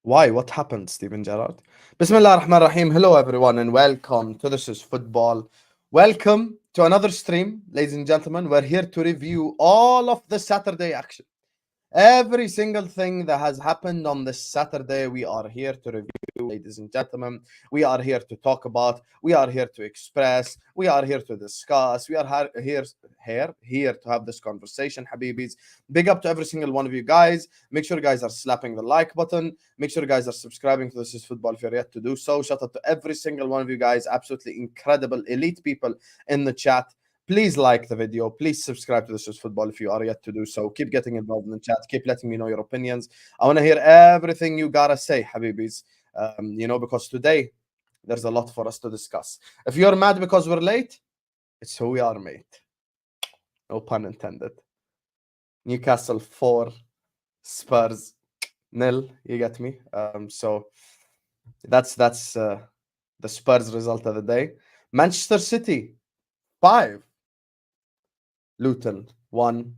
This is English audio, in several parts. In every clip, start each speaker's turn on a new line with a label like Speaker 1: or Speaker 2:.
Speaker 1: Why? What happened, Stephen Gerrard? Bismillah ar-Rahman ar-Rahim. Hello, everyone, and welcome to This is Football. Welcome to another stream, ladies and gentlemen. We're here to review all of the Saturday action. Every single thing that has happened on this Saturday, we are here to review, ladies and gentlemen. We are here to talk about. We are here to express. We are here to discuss. We are here to have this conversation, Habibis. Big up to every single one of you guys. Make sure you guys are slapping the like button. Make sure you guys are subscribing to This is Football if you're yet to do so. Shout out to every single one of you guys. Absolutely incredible, elite people in the chat. Please like the video. Please subscribe to This is Football if you are yet to do so. Keep getting involved in the chat. Keep letting me know your opinions. I want to hear everything you gotta say, Habibis. Because today there's a lot for us to discuss. If you're mad because we're late, it's who we are, mate. No pun intended. Newcastle 4, Spurs 0. You get me? So that's the Spurs result of the day. Manchester City 5. Luton 1,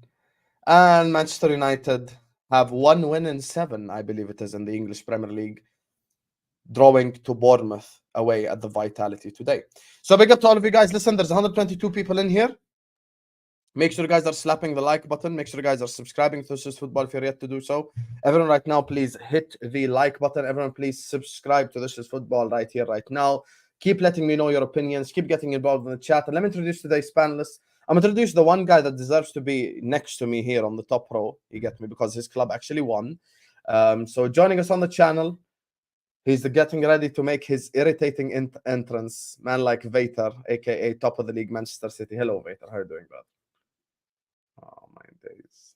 Speaker 1: and Manchester United have 1 win in 7, I believe it is, in the English Premier League, drawing to Bournemouth away at the Vitality today. So big up to all of you guys. Listen, there's 122 people in here. Make sure you guys are slapping the like button. Make sure you guys are subscribing to This is Football if you're yet to do so. Everyone right now, please hit the like button. Everyone, please subscribe to This is Football right here, right now. Keep letting me know your opinions. Keep getting involved in the chat. And let me introduce today's panelists. I'm going to introduce the one guy that deserves to be next to me here on the top row. You get me? Because his club actually won. So joining us on the channel, he's getting ready to make his irritating entrance. Man like Vator, a.k.a. top of the league, Manchester City. Hello, Vator. How are you doing, brother? Oh, my days.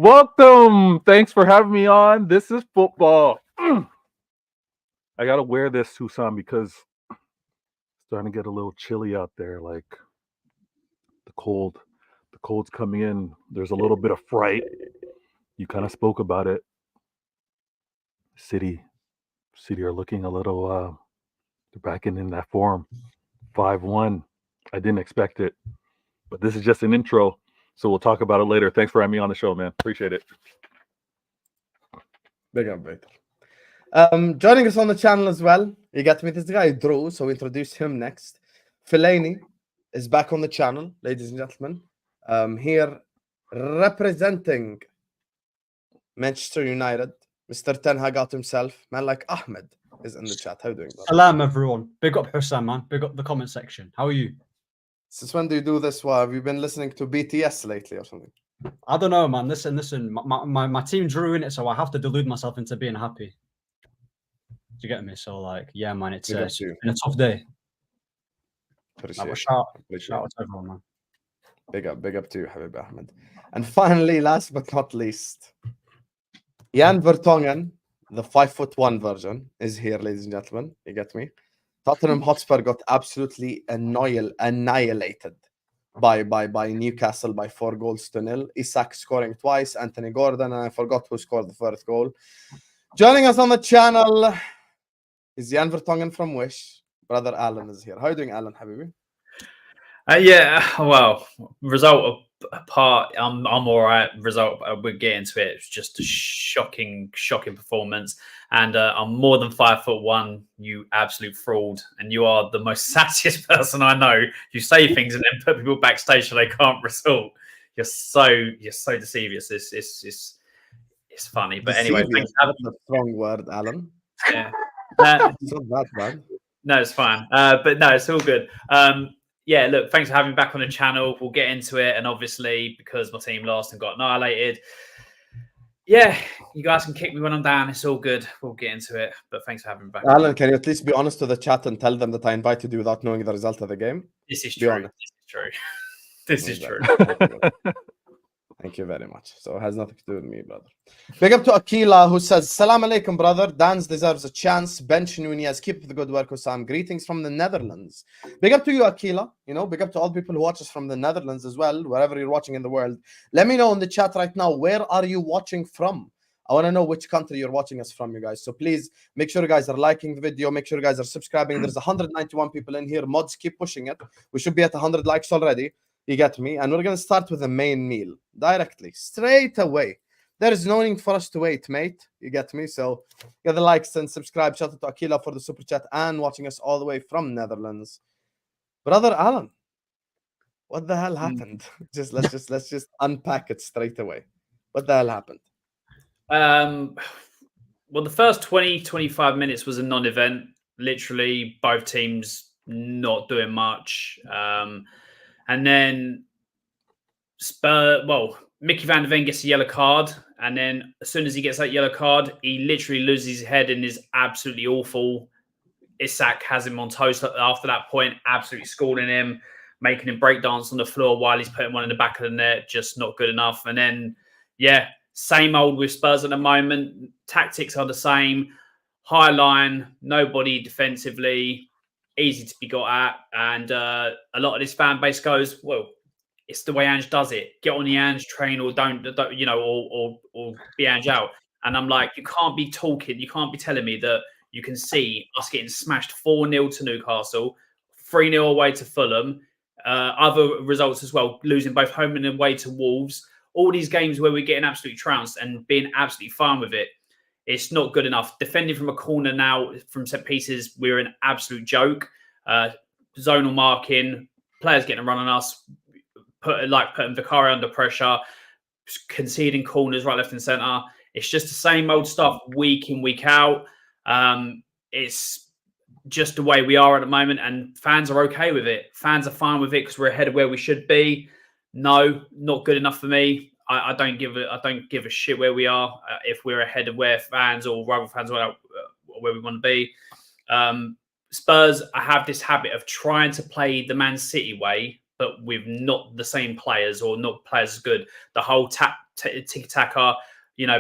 Speaker 2: Welcome. Thanks for having me on. This is football. I gotta wear this, Susan, because it's starting to get a little chilly out there. Like the cold's coming in. There's a little bit of fright. You kind of spoke about it. City are looking a little. They're back in that form. 5-1. I didn't expect it, but this is just an intro. So we'll talk about it later. Thanks for having me on the show, man. Appreciate it.
Speaker 1: Big up, Vator. Joining us on the channel as well, you got me. This guy Drew, so we introduce him next. Fellaini is back on the channel, ladies and gentlemen. Here representing Manchester United, Mr. Ten Hag out himself, man like Ahmed is in the chat. How are you doing, brother?
Speaker 3: Salam, everyone. Big up Hussein, man. Big up the comment section. How are you?
Speaker 1: Since when do you do this? Have you been listening to BTS lately or something?
Speaker 3: I don't know, man. Listen. My team drew in it, so I have to delude myself into being happy. Do you get me? So, like, yeah, man, it's been a tough day. Shout out to everyone, man.
Speaker 1: Big up to you, Habib Ahmed. And finally, last but not least, Jan Vertonghen, the 5'1" version, is here, ladies and gentlemen. You get me? Tottenham Hotspur got absolutely annihilated by Newcastle by 4-0. Isak scoring twice, Anthony Gordon, and I forgot who scored the first goal. Joining us on the channel is Jan Vertonghen from Wish. Brother Alan is here. How are you doing, Alan, Habibi?
Speaker 4: Yeah, well, result apart, I'm all right. Result, we'll get into it. It's just a shocking performance, and I'm more than 5'1". You absolute fraud, and you are the most sassiest person I know. You say things and then put people backstage so they can't result. You're so deceivious. It's funny, but anyway,
Speaker 1: thanks. That's a strong word, Alan.
Speaker 4: Yeah,
Speaker 1: it's not that bad.
Speaker 4: No, it's fine. But no, it's all good. Yeah, look, thanks for having me back on the channel. We'll get into it. And obviously, because my team lost and got annihilated, yeah, you guys can kick me when I'm down. It's all good. We'll get into it. But thanks for having me back.
Speaker 1: Alan, can you at least be honest to the chat and tell them that I invited you without knowing the result of the game?
Speaker 4: This is true. This is true.
Speaker 1: Thank you very much. So it has nothing to do with me, brother. Big up to Akila, who says, Salam alaikum, brother. Dance deserves a chance. Bench Nunez, keep up the good work, Hussam. Greetings from the Netherlands. Big up to you, Akila. Big up to all people who watch us from the Netherlands as well, wherever you're watching in the world. Let me know in the chat right now, where are you watching from? I want to know which country you're watching us from, you guys. So please make sure you guys are liking the video. Make sure you guys are subscribing. There's 191 people in here. Mods, keep pushing it. We should be at 100 likes already. You get me? And we're going to start with the main meal directly, straight away. There is no need for us to wait, mate. You get me? So get the likes and subscribe. Shout out to Akila for the super chat and watching us all the way from Netherlands. Brother Alan, what the hell happened? Let's just unpack it straight away. What the hell happened?
Speaker 4: Well, the first 20, 25 minutes was a non-event. Literally, both teams not doing much. And then Mickey van der Ven gets a yellow card. And then as soon as he gets that yellow card, he literally loses his head and is absolutely awful. Isak has him on toast after that point, absolutely schooling him, making him break dance on the floor while he's putting one in the back of the net, just not good enough. And then, yeah, same old with Spurs at the moment. Tactics are the same. High line, nobody defensively, easy to be got at. And a lot of this fan base goes, well, it's the way Ange does it. Get on the Ange train or don't you know, or be Ange out. And I'm like, you can't be talking. You can't be telling me that you can see us getting smashed 4-0 to Newcastle, 3-0 away to Fulham, other results as well, losing both home and away to Wolves. All these games where we're getting absolutely trounced and being absolutely fine with it. It's not good enough. Defending from a corner now, from set pieces, we're an absolute joke. Zonal marking, players getting a run on us, putting Vicario under pressure, conceding corners right, left and centre. It's just the same old stuff week in, week out. It's just the way we are at the moment, and fans are okay with it. Fans are fine with it because we're ahead of where we should be. No, not good enough for me. I don't give a shit where we are if we're ahead of where fans or rival fans are where we want to be. Spurs, I have this habit of trying to play the Man City way, but with not the same players or not players as good. The whole tiki-taka,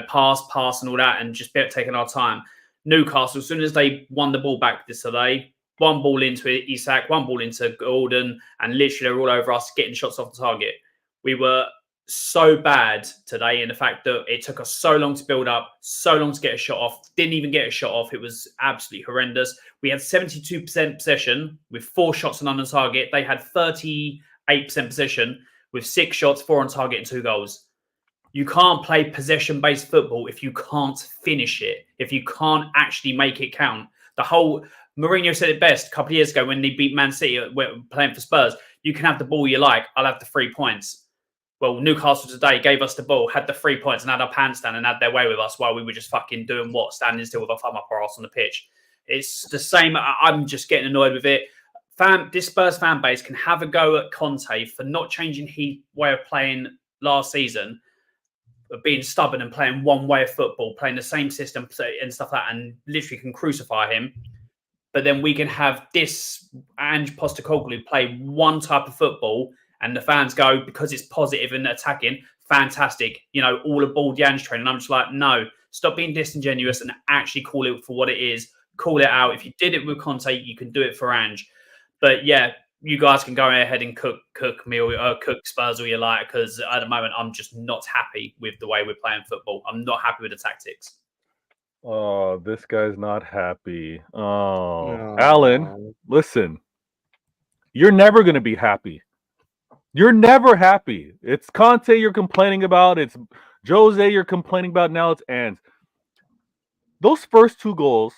Speaker 4: pass and all that, and just taking our time. Newcastle, as soon as they won the ball back today, one ball into Isak, one ball into Gordon, and literally they're all over us getting shots off the target. We were so bad today in the fact that it took us so long to build up, so long to get a shot off, didn't even get a shot off. It was absolutely horrendous. We had 72% possession with 4 shots on target. They had 38% possession with 6 shots, 4 on target and 2 goals. You can't play possession-based football if you can't finish it, if you can't actually make it count. Mourinho said it best a couple of years ago when they beat Man City playing for Spurs. You can have the ball you like. I'll have the 3 points. Well, Newcastle today gave us the ball, had the 3 points and had our pants down and had their way with us while we were just fucking doing what? Standing still with our thumb up our arse on the pitch. It's the same. I'm just getting annoyed with it. This Spurs fan base can have a go at Conte for not changing his way of playing last season, of being stubborn and playing one way of football, playing the same system and stuff like that, and literally can crucify him. But then we can have this Ange Postecoglou play one type of football, and the fans go, because it's positive and attacking, fantastic, all aboard the Ange train. And I'm just like, no, stop being disingenuous and actually call it for what it is. Call it out. If you did it with Conte, you can do it for Ange. But yeah, you guys can go ahead and cook Spurs all you like, because at the moment I'm just not happy with the way we're playing football. I'm not happy with the tactics.
Speaker 2: Oh, this guy's not happy. Oh, no. Alan, listen, you're never going to be happy. You're never happy. It's Conte you're complaining about. It's Jose you're complaining about. Now it's Ange. Those first 2 goals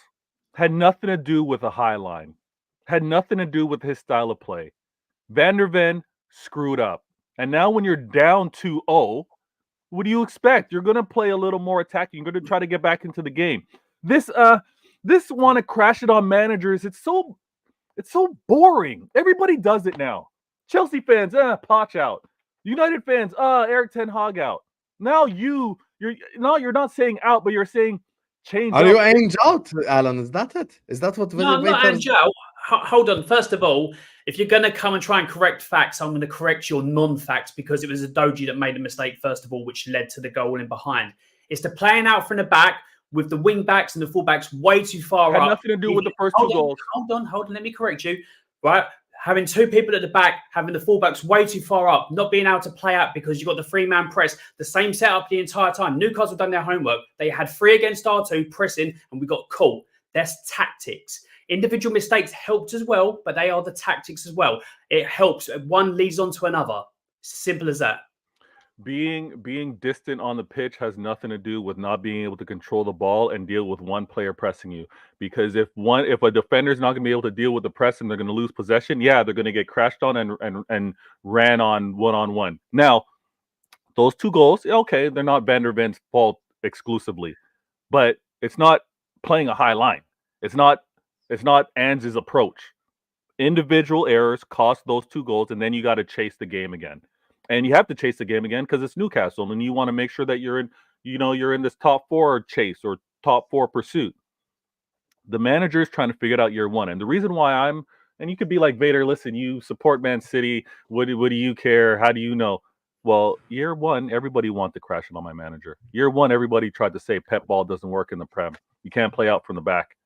Speaker 2: had nothing to do with a high line. Had nothing to do with his style of play. Van der Ven screwed up. And now when you're down 2-0, what do you expect? You're going to play a little more attacking. You're going to try to get back into the game. This want to crash it on managers. It's so boring. Everybody does it now. Chelsea fans, Poch out. United fans, Eric Ten Hag out. Now you're not saying out, but you're saying change.
Speaker 1: Are you Ange out, Alan? Is that it? Is that what?
Speaker 4: No, I'm not Ange out. Hold on. First of all, if you're going to come and try and correct facts, I'm going to correct your non-facts, because it was Adoji that made a mistake, first of all, which led to the goal in behind. It's the playing out from the back with the wing backs and the full backs way too far up.
Speaker 2: Had nothing to do with the first 2 goals.
Speaker 4: Hold on. Let me correct you. Right. having two people at the back, having the fullbacks way too far up, not being able to play out because you've got the three-man press, the same setup the entire time. Newcastle done their homework. They had 3 against R2 pressing, and we got caught. That's tactics. Individual mistakes helped as well, but they are the tactics as well. It helps. One leads on to another. It's simple as that.
Speaker 2: Being distant on the pitch has nothing to do with not being able to control the ball and deal with one player pressing you. Because if a defender's not going to be able to deal with the press and they're going to lose possession, yeah, they're going to get crashed on and ran on one-on-one. Now, those 2 goals, okay, they're not Van der Ven's fault exclusively, but it's not playing a high line. It's not Ange's approach. Individual errors cost those 2 goals, and then you got to chase the game again. And you have to chase the game again because it's Newcastle, and you want to make sure that you're in this top 4 chase or top 4 pursuit. The manager is trying to figure it out year 1, and the reason why and you could be like, Vator, listen, you support Man City. What do you care? How do you know? Well, year 1, everybody wanted to crash it on my manager. Year 1, everybody tried to say Pep ball doesn't work in the Prem. You can't play out from the back.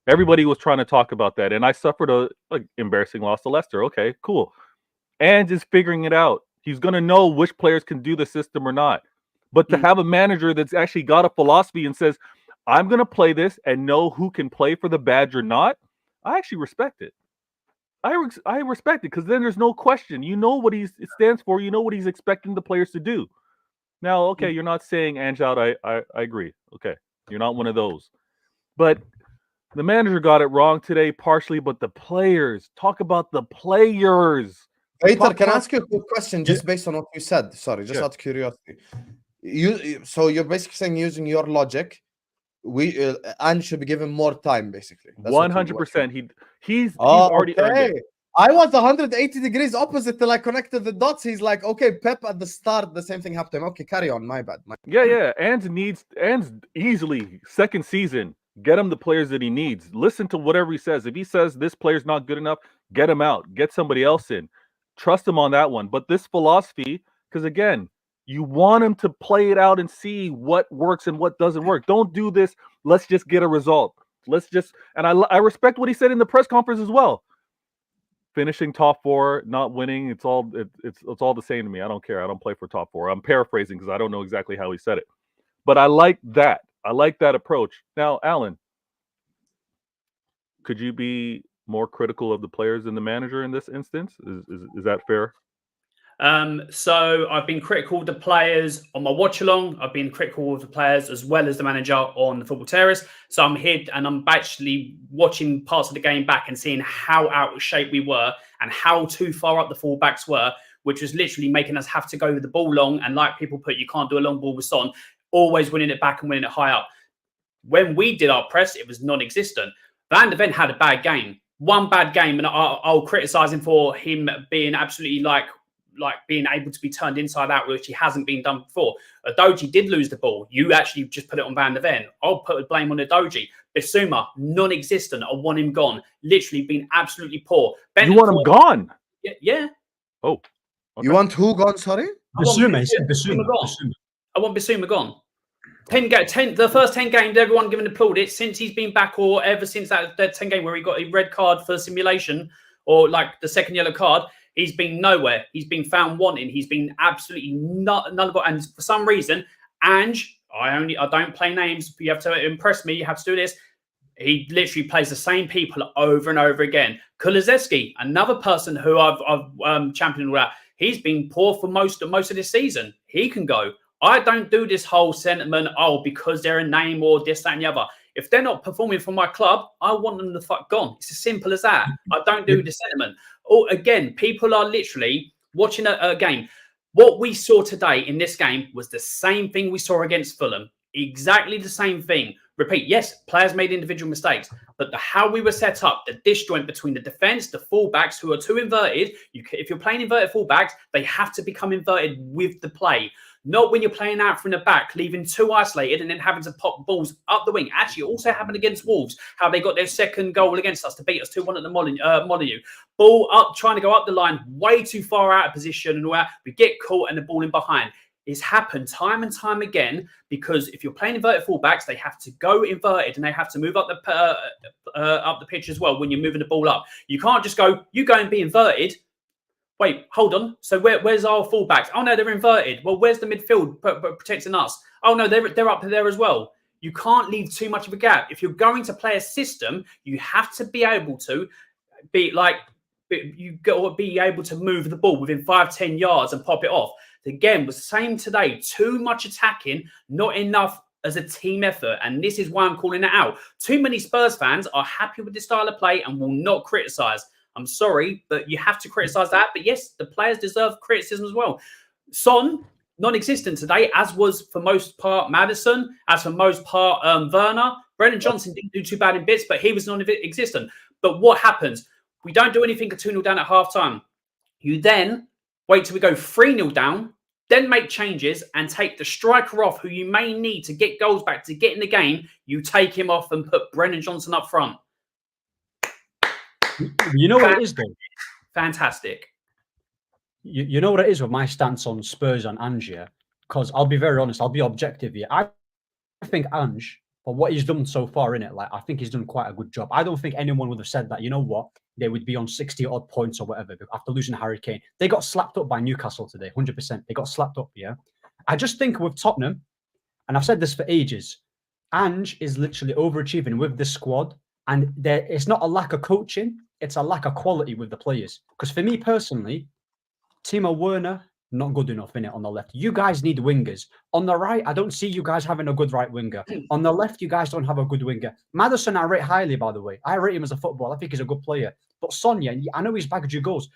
Speaker 2: Everybody was trying to talk about that, and I suffered a embarrassing loss to Leicester. Okay, cool. And is figuring it out. He's going to know which players can do the system or not. But to have a manager that's actually got a philosophy and says, I'm going to play this and know who can play for the badge or not, I actually respect it. I respect it because then there's no question. You know what it stands for. You know what he's expecting the players to do. Now, okay, you're not saying Ange out. I agree. Okay, you're not one of those. But the manager got it wrong today partially, but the players, talk about the players.
Speaker 1: Vator, can I ask you a quick question just based on what you said? Sorry, just out of curiosity. So you're basically saying, using your logic, Ange should be given more time, basically.
Speaker 2: 100%. He's already earned it.
Speaker 1: I was 180 degrees opposite till I connected the dots. He's like, okay, Pep at the start, the same thing happened to him. Okay, carry on. My bad.
Speaker 2: Yeah. Ange easily second season. Get him the players that he needs. Listen to whatever he says. If he says this player's not good enough, get him out. Get somebody else in. Trust him on that one. But this philosophy, because again, you want him to play it out and see what works and what doesn't work. Don't do this. Let's just get a result. And I respect what he said in the press conference as well. Finishing top 4, not winning, it's all the same to me. I don't care. I don't play for top 4. I'm paraphrasing because I don't know exactly how he said it. But I like that. I like that approach. Now, Alan, could you be more critical of the players than the manager in this instance? Is that fair?
Speaker 4: So I've been critical of the players on my watch along. I've been critical of the players as well as the manager on the football terrace. So I'm here and I'm actually watching parts of the game back and seeing how out of shape we were and how too far up the fullbacks were, which was literally making us have to go with the ball long. And like people put, you can't do a long ball with Son, always winning it back and winning it high up. When we did our press, it was non-existent. Van der Ven had a bad game. One bad game, and I'll criticise him for him being absolutely like being able to be turned inside out, which he hasn't been done before. Udogie did lose the ball. You actually just put it on Van der Ven. I'll put the blame on Udogie. Bissouma, non-existent. I want him gone. Literally been absolutely poor.
Speaker 2: You want him gone?
Speaker 4: Yeah.
Speaker 2: Oh. Okay.
Speaker 1: You want who gone, sorry?
Speaker 3: Bissouma
Speaker 4: gone. I want Bissouma gone. The first 10 games, everyone giving the plaudits since he's been back, or ever since that 10 game where he got a red card for simulation, or like the second yellow card, he's been nowhere. He's been found wanting. He's been absolutely nullable. And for some reason, Ange, I don't play names. You have to impress me. You have to do this. He literally plays the same people over and over again. Kulusevski, another person who I've championed that. He's been poor for most of this season. He can go. I don't do this whole sentiment, because they're a name or this, that, and the other. If they're not performing for my club, I want them the fuck gone. It's as simple as that. I don't do the sentiment. Or again, people are literally watching a game. What we saw today in this game was the same thing we saw against Fulham. Exactly the same thing. Repeat, yes, players made individual mistakes, but how we were set up, the disjoint between the defense, the fullbacks who are too inverted. If you're playing inverted fullbacks, they have to become inverted with the play. Not when you're playing out from the back, leaving too isolated and then having to pop balls up the wing. Actually, it also happened against Wolves, how they got their second goal against us to beat us 2-1 at the Molyneux. Ball up, trying to go up the line, way too far out of position and all that. We get caught and the ball in behind. It's happened time and time again because if you're playing inverted fullbacks, they have to go inverted and they have to move up the pitch as well when you're moving the ball up. You can't just go, you go and be inverted. Wait, hold on. So where's our fullbacks? Oh no, they're inverted. Well, where's the midfield protecting us? Oh no, they're up there as well. You can't leave too much of a gap. If you're going to play a system, you have to be able to be able to move the ball within 5-10 yards and pop it off. Again, was the same today. Too much attacking, not enough as a team effort. And this is why I'm calling it out. Too many Spurs fans are happy with this style of play and will not criticise. I'm sorry, but you have to criticise that. But yes, the players deserve criticism as well. Son, non-existent today, as was for most part Maddison, as for most part Werner. Brennan Johnson didn't do too bad in bits, but he was non-existent. But what happens? We don't do anything at 2-0 down at half-time. You then wait till we go 3-0 down, then make changes and take the striker off who you may need to get goals back to get in the game. You take him off and put Brennan Johnson up front.
Speaker 3: You know what it is, though?
Speaker 4: Fantastic.
Speaker 3: You know what it is with my stance on Spurs and Ange, yeah? Because I'll be very honest, I'll be objective here. I think Ange, for what he's done so far in it, like I think he's done quite a good job. I don't think anyone would have said that, you know what, they would be on 60 odd points or whatever after losing Harry Kane. They got slapped up by Newcastle today, 100%. They got slapped up, yeah. I just think with Tottenham, and I've said this for ages, Ange is literally overachieving with the squad, and it's not a lack of coaching, it's a lack of quality with the players. Because for me personally, Timo Werner, not good enough in it on the left. You guys need wingers. On the right, I don't see you guys having a good right winger. On the left, you guys don't have a good winger. Maddison, I rate highly, by the way. I rate him as a footballer. I think he's a good player. But Sonia, I know he's bagged you goals.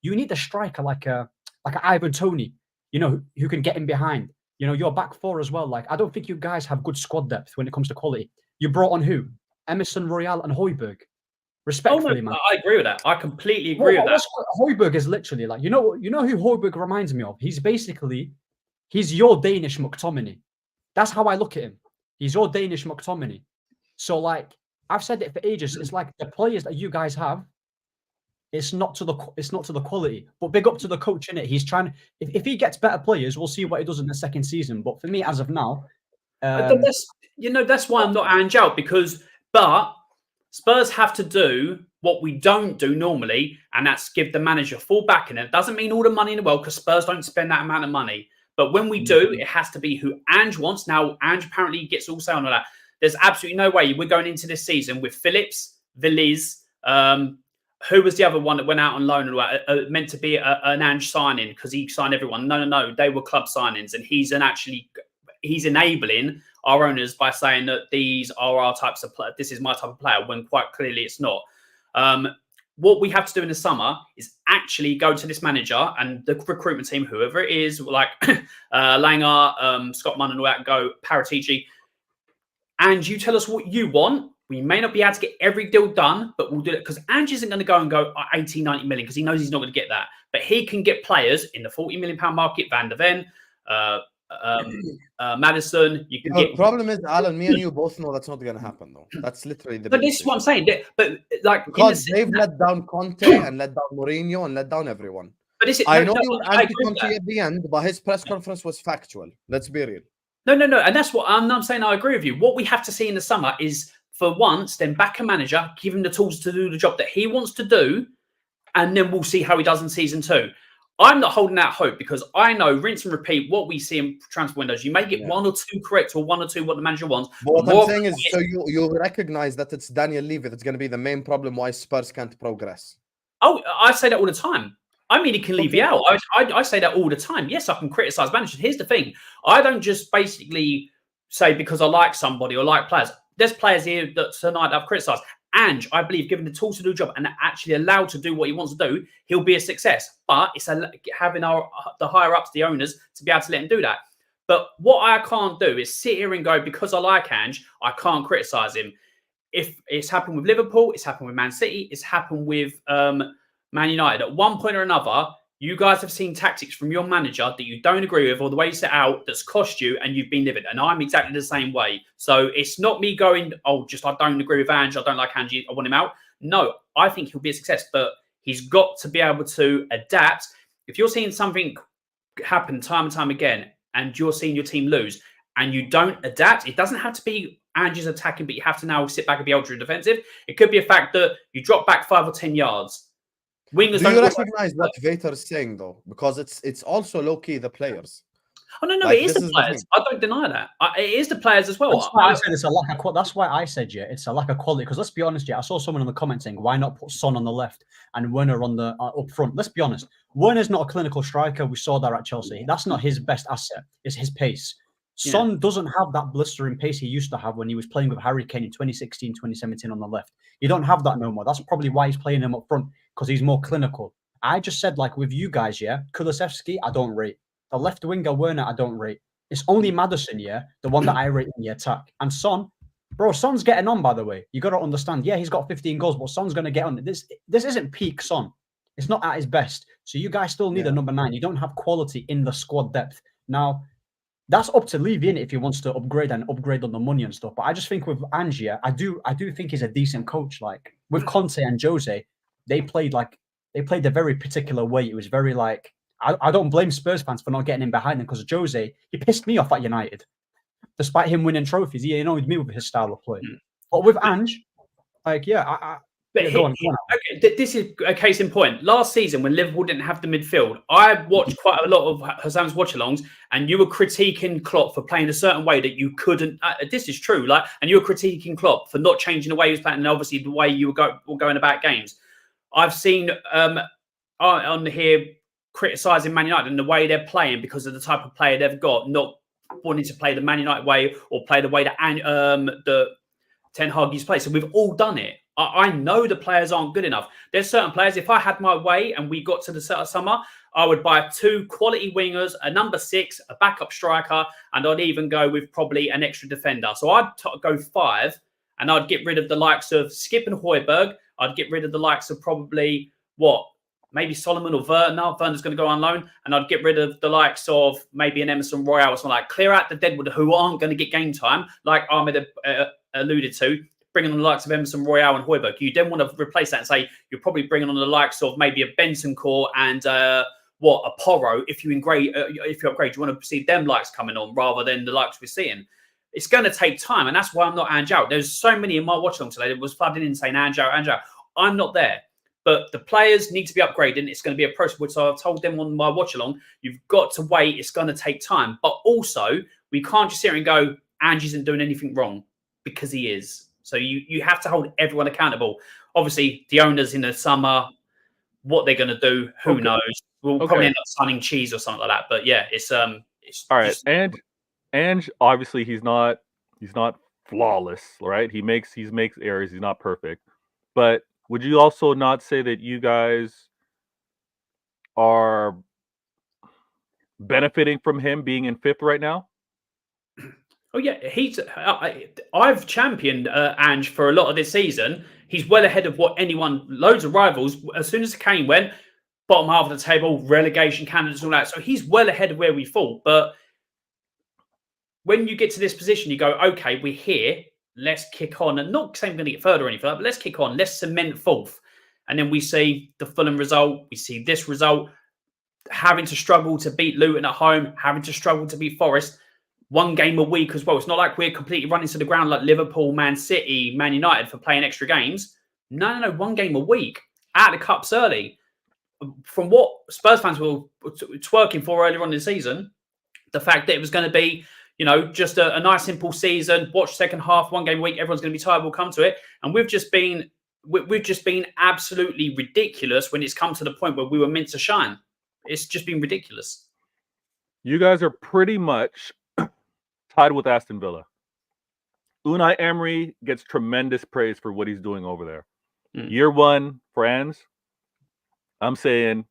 Speaker 3: You need a striker like a Ivan Toney, you know, who can get in behind. You know, your back four as well. Like, I don't think you guys have good squad depth when it comes to quality. You brought on who? Emerson Royale and Højbjerg. Respectfully, man.
Speaker 4: I agree with that. I completely agree with that.
Speaker 3: Højbjerg is literally like, you know who Højbjerg reminds me of? He's your Danish McTominay. That's how I look at him. He's your Danish McTominay. So like, I've said it for ages. It's like the players that you guys have, it's not to the quality. But big up to the coach in it. He's trying. If he gets better players, we'll see what he does in the second season. But for me, as of now,
Speaker 4: that's why I'm not Ange out but Spurs have to do what we don't do normally, and that's give the manager full backing. And it doesn't mean all the money in the world because Spurs don't spend that amount of money. But when we do, it has to be who Ange wants. Now, Ange apparently gets all say on that. There's absolutely no way we're going into this season with Phillips, Villiers, who was the other one that went out on loan and meant to be an Ange signing because he signed everyone. No. They were club signings, and he's enabling our owners by saying that these are our types of player. This is my type of player, when quite clearly it's not. What we have to do in the summer is actually go to this manager and the recruitment team, whoever it is, like Langer, Scott Munn and all that, and go, Paratici, and you tell us what you want. We may not be able to get every deal done, but we'll do it because Ange isn't going to go 80, 90 million because he knows he's not going to get that. But he can get players in the 40 million pound market, Van der Ven, Maddison. You can get.
Speaker 1: The problem is, Alan, me and you both know that's not going to happen, though. That's literally the.
Speaker 4: But this is what I'm saying. But like,
Speaker 1: because they've let down Conte and let down Mourinho and let down everyone.
Speaker 4: But
Speaker 1: I know you were anti-Conte at the end, but his press conference was factual. Let's be real.
Speaker 4: No, and that's what I'm saying. I agree with you. What we have to see in the summer is, for once, then back a manager, give him the tools to do the job that he wants to do, and then we'll see how he does in season 2. I'm not holding out hope because I know, rinse and repeat, what we see in transfer windows. You may get 1 or 2 correct or 1 or 2 what the manager wants.
Speaker 1: But what I'm saying is, so you recognize that it's Daniel Levy that's going to be the main problem why Spurs can't progress.
Speaker 4: Oh, I say that all the time. I mean, he can leave you out. I say that all the time. Yes, I can criticize managers. Here's the thing. I don't just basically say because I like somebody or like players. There's players here that tonight I've criticised. Ange, I believe, given the tools to do a job and actually allowed to do what he wants to do, he'll be a success. But it's having the higher ups, the owners, to be able to let him do that. But what I can't do is sit here and go, because I like Ange, I can't criticise him. If it's happened with Liverpool, it's happened with Man City, it's happened with Man United. At one point or another, you guys have seen tactics from your manager that you don't agree with or the way you set out that's cost you and you've been livid. And I'm exactly the same way. So it's not me going, I don't agree with Ange. I don't like Ange. I want him out. No, I think he'll be a success, but he's got to be able to adapt. If you're seeing something happen time and time again, and you're seeing your team lose, and you don't adapt, it doesn't have to be Angie's attacking, but you have to now sit back and be ultra defensive. It could be a fact that you drop back 5 or 10 yards. Wingers
Speaker 1: Do
Speaker 4: don't
Speaker 1: you
Speaker 4: always-
Speaker 1: recognize what Vator is saying though? Because it's also low key the players.
Speaker 4: Oh no,
Speaker 1: Like,
Speaker 4: it is
Speaker 1: this
Speaker 4: the
Speaker 1: is the
Speaker 4: players.
Speaker 1: thing.
Speaker 4: I don't deny that. It is the players as well.
Speaker 3: That's why I said it's a lack of. That's why I said it's a lack of quality. Because let's be honest, I saw someone in the comments saying, "Why not put Son on the left and Werner on the up front?" Let's be honest. Werner's not a clinical striker. We saw that at Chelsea. That's not his best asset. It's his pace. Son doesn't have that blistering pace he used to have when he was playing with Harry Kane in 2016, 2017 on the left. You don't have that no more. That's probably why he's playing him up front, because he's more clinical. I just said, like with you guys, Kulusevski, I don't rate. The left winger Werner, I don't rate. It's only Maddison, the one that I rate in the attack. And Son, bro, Son's getting on, by the way. You got to understand, he's got 15 goals, but Son's going to get on. This isn't peak Son. It's not at his best. So you guys still need a number 9. You don't have quality in the squad depth. Now, that's up to Levy, innit, if he wants to upgrade on the money and stuff. But I just think with Ange, I do think he's a decent coach. Like with Conte and Jose, they played a very particular way. It was very like, I don't blame Spurs fans for not getting in behind them, because Jose, he pissed me off at United. Despite him winning trophies, he annoyed me with his style of play. But with Ange, like, go on.
Speaker 4: Okay, this is a case in point. Last season, when Liverpool didn't have the midfield, I watched quite a lot of Hassan's watch-alongs, and you were critiquing Klopp for playing a certain way that you couldn't. This is true, and you were critiquing Klopp for not changing the way he was playing, and obviously the way you were going about games. I've seen on here criticising Man United and the way they're playing because of the type of player they've got, not wanting to play the Man United way or play the way that the Ten Hag used to play. So we've all done it. I know the players aren't good enough. There's certain players, if I had my way and we got to the summer, I would buy 2 quality wingers, a number 6, a backup striker, and I'd even go with probably an extra defender. So I'd go 5, and I'd get rid of the likes of Skip and Højbjerg. I'd get rid of the likes of probably, maybe Solomon or Werner. Werner's going to go on loan. And I'd get rid of the likes of maybe an Emerson Royale or something like clear out the deadwood who aren't going to get game time, like Ahmed alluded to, bringing on the likes of Emerson Royale and Højbjerg. You then want to replace that and say you're probably bringing on the likes of maybe a Benson Core and a Porro. If you upgrade, you want to see them likes coming on rather than the likes we're seeing. It's going to take time, and that's why I'm not Ange out. There's so many in my watch along today that was flooding in saying Ange out, Ange out. I'm not there. But the players need to be upgraded. It's going to be a process. So I've told them on my watch along, you've got to wait. It's going to take time. But also, we can't just sit here and go, Ange isn't doing anything wrong, because he is. So you have to hold everyone accountable. Obviously, the owners in the summer, what they're going to do, who knows? We'll probably end up signing Cheese or something like that. But yeah, it's all
Speaker 2: right.
Speaker 4: just...
Speaker 2: And Ange, obviously, he's not flawless, right? He makes errors. He's not perfect. But would you also not say that you guys are benefiting from him being in 5th right now?
Speaker 4: Oh yeah, I've championed Ange for a lot of this season. He's well ahead of loads of rivals. As soon as Kane went, bottom half of the table, relegation candidates and all that. So he's well ahead of where we thought. But when you get to this position, you go, okay, we're here. Let's kick on. And not saying we're going to get further or anything, but let's kick on. Let's cement 4th. And then we see the Fulham result. We see this result. Having to struggle to beat Luton at home. Having to struggle to beat Forest. 1 game a week as well. It's not like we're completely running to the ground like Liverpool, Man City, Man United for playing extra games. No. 1 game a week. Out of the cups early. From what Spurs fans were twerking for earlier on in the season, the fact that it was going to be, just a nice, simple season, watch second half, 1 game a week, everyone's going to be tired, we'll come to it. And we've just been absolutely ridiculous when it's come to the point where we were meant to shine. It's just been ridiculous.
Speaker 2: You guys are pretty much tied with Aston Villa. Unai Emery gets tremendous praise for what he's doing over there. Year 1, friends, I'm saying,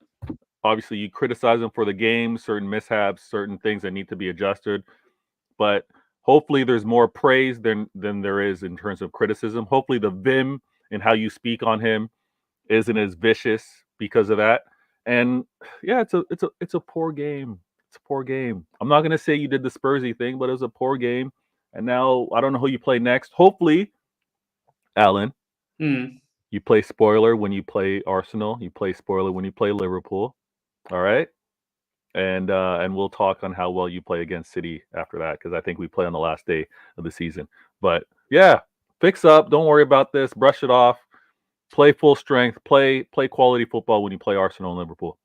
Speaker 2: obviously, you criticize him for the game, certain mishaps, certain things that need to be adjusted. But hopefully there's more praise than there is in terms of criticism. Hopefully the vim and how you speak on him isn't as vicious because of that. And yeah, it's a poor game. It's a poor game. I'm not going to say you did the Spursy thing, but it was a poor game. And now I don't know who you play next. Hopefully, Alan, you play spoiler when you play Arsenal. You play spoiler when you play Liverpool. All right? and we'll talk on how well you play against City after that, because I think we play on the last day of the season. But yeah, fix up. Don't worry about this. Brush it off. Play full strength. Play quality football when you play Arsenal and Liverpool.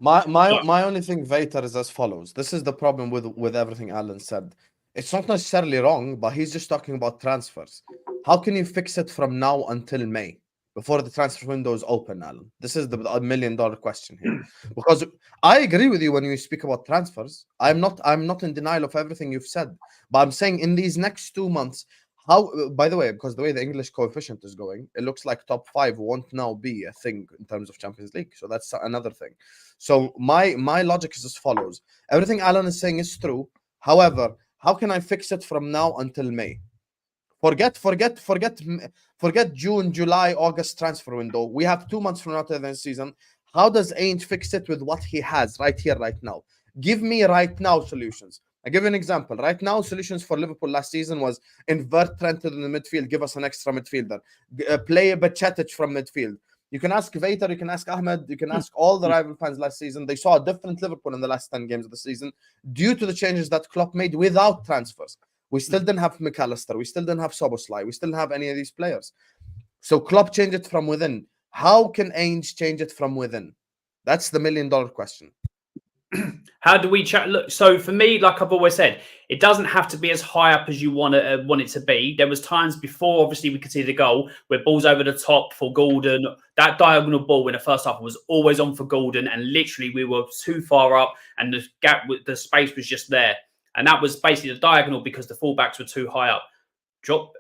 Speaker 1: My only thing, Vator, is as follows. This is the problem with everything Alan said. It's not necessarily wrong, but he's just talking about transfers. How can you fix it from now until May, before the transfer window is open, Alan? This is the $1 million question here. Because I agree with you when you speak about transfers. I'm not in denial of everything you've said, but I'm saying in these next 2 months, how, by the way, because the way the English coefficient is going, it looks like top 5 won't now be a thing in terms of Champions League. So that's another thing. So my logic is as follows. Everything Alan is saying is true. However, how can I fix it from now until May? Forget June, July, August transfer window. We have 2 months from now to the end of the season. How does Ainge fix it with what he has right here, right now? Give me right now solutions. I give you an example. Right now, solutions for Liverpool last season was invert Trent in the midfield, give us an extra midfielder, play Bajcetic from midfield. You can ask Vator, you can ask Ahmed, you can ask all the rival fans last season. They saw a different Liverpool in the last 10 games of the season due to the changes that Klopp made without transfers. We still didn't have McAllister. We still didn't have Szoboszlai. We still didn't have any of these players. So Klopp changed it from within. How can Ainge change it from within? That's the $1 million question.
Speaker 4: How do we chat? Look, so for me, like I've always said, it doesn't have to be as high up as you want it to be. There was times before, obviously, we could see the goal where balls over the top for Gordon. That diagonal ball in the first half was always on for Gordon, and literally we were too far up, and the gap, the space was just there, and that was basically the diagonal because the fullbacks were too high up. Drop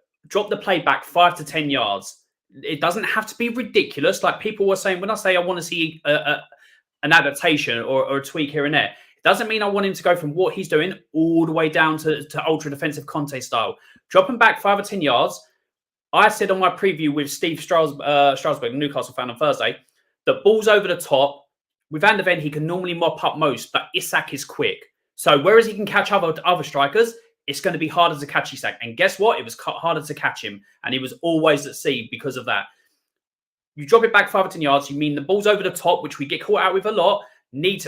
Speaker 4: the play back 5 to 10 yards. It doesn't have to be ridiculous, like people were saying. When I say I want to see an adaptation or a tweak here and there, it doesn't mean I want him to go from what he's doing all the way down to ultra defensive Conte style. Drop him back 5 or 10 yards. I said on my preview with Steve Strasberg, Newcastle fan on Thursday, that balls over the top, with Van de Ven, he can normally mop up most, but Isak is quick. So whereas he can catch other strikers, it's going to be harder to catch Isak. And guess what? It was harder to catch him. And he was always at sea because of that. You drop it back 5 or 10 yards, you mean the balls over the top, which we get caught out with a lot,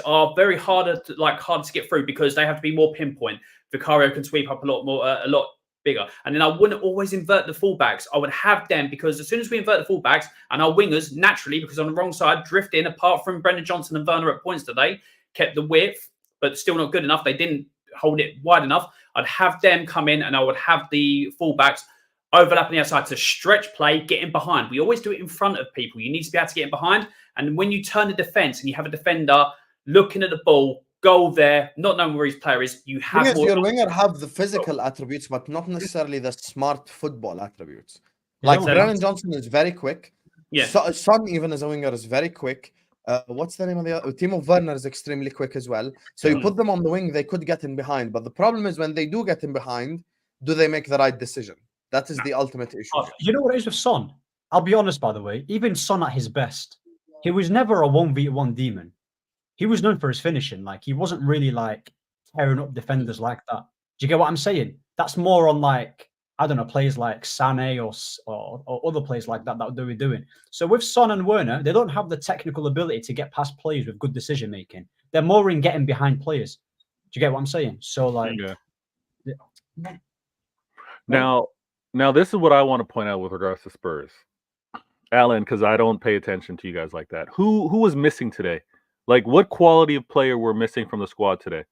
Speaker 4: are very harder to get through because they have to be more pinpoint. Vicario can sweep up a lot bigger. And then I wouldn't always invert the fullbacks. I would have them, because as soon as we invert the fullbacks and our wingers, naturally, because on the wrong side, drift in, apart from Brendan Johnson and Werner at points today, kept the width, but still not good enough. They didn't hold it wide enough. I'd have them come in and I would have the fullbacks overlapping the outside to stretch play, get in behind. We always do it in front of people. You need to be able to get in behind. And when you turn the defense and you have a defender looking at the ball, goal there, not knowing where his player is, you have
Speaker 1: your winger have the physical attributes, but not necessarily the smart football attributes.
Speaker 3: Yeah,
Speaker 1: Like Brennan Johnson is very quick.
Speaker 4: Yeah.
Speaker 1: Son, even as a winger, is very quick. What's the name of the other? Timo Werner is extremely quick as well. So you put them on the wing, they could get in behind. But the problem is when they do get in behind, do they make the right decision? That is the ultimate issue.
Speaker 3: You know what it is with Son? I'll be honest, by the way. Even Son at his best, he was never a 1v1 demon. He was known for his finishing. Like, he wasn't really like tearing up defenders like that. Do you get what I'm saying? That's more on like, I don't know, players like Sané or other players like that they were doing. So with Son and Werner, they don't have the technical ability to get past players with good decision making. They're more in getting behind players. Do you get what I'm saying? So like,
Speaker 2: yeah. Now this is what I want to point out with regards to Spurs, Alan, because I don't pay attention to you guys like that. Who was missing today? Like, what quality of player were missing from the squad today?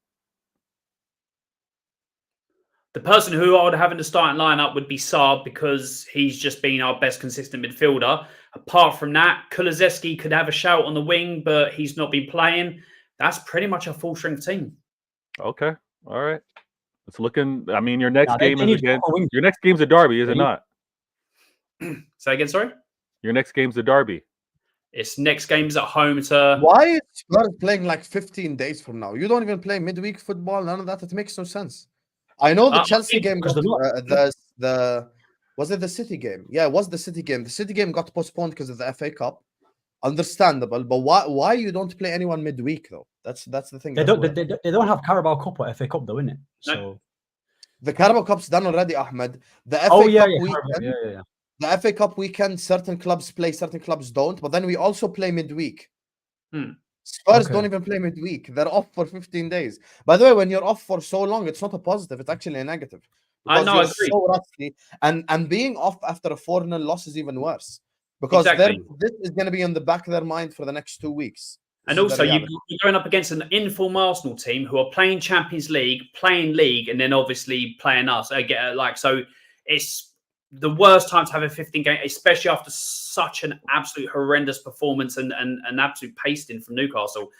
Speaker 4: The person who I would have in the starting lineup would be Saab, because he's just been our best consistent midfielder. Apart from that, Kulusevski could have a shout on the wing, but he's not been playing. That's pretty much a full strength team.
Speaker 2: Okay, all right. It's looking. I mean, your next game
Speaker 3: is
Speaker 2: again. Your next game's a derby, is it not?
Speaker 4: Say again, sorry.
Speaker 2: Your next game's a derby.
Speaker 4: Its next game's at home to.
Speaker 1: Why is Spurs playing like 15 days from now? You don't even play midweek football. None of that. It makes no sense. I know the Chelsea game got was it the City game? Yeah, it was the City game. The City game got postponed because of the FA Cup. Understandable, but why you don't play anyone midweek though? That's the thing.
Speaker 3: They don't have Carabao Cup or FA Cup though, innit? So
Speaker 4: No.
Speaker 1: The Carabao Cup's done already, Ahmed. The FA Cup weekend,
Speaker 3: yeah.
Speaker 1: The FA Cup weekend, certain clubs play, certain clubs don't. But then we also play midweek. Spurs
Speaker 3: Okay.
Speaker 1: don't even play midweek. They're off for 15 days. By the way, when you're off for so long, it's not a positive. It's actually a negative.
Speaker 4: I
Speaker 1: Because
Speaker 4: know,
Speaker 1: you're
Speaker 4: I agree.
Speaker 1: so rusty. And being off after a 4-0 loss is even worse. Because
Speaker 4: Exactly.
Speaker 1: this is going to be in the back of their mind for the next 2 weeks. This
Speaker 4: And
Speaker 1: is the
Speaker 4: also,
Speaker 1: reality.
Speaker 4: you're going up against an inform Arsenal team who are playing Champions League, playing League, and then obviously playing us. So it's the worst time to have a 15 game, especially after such an absolute horrendous performance and an absolute pasting from Newcastle.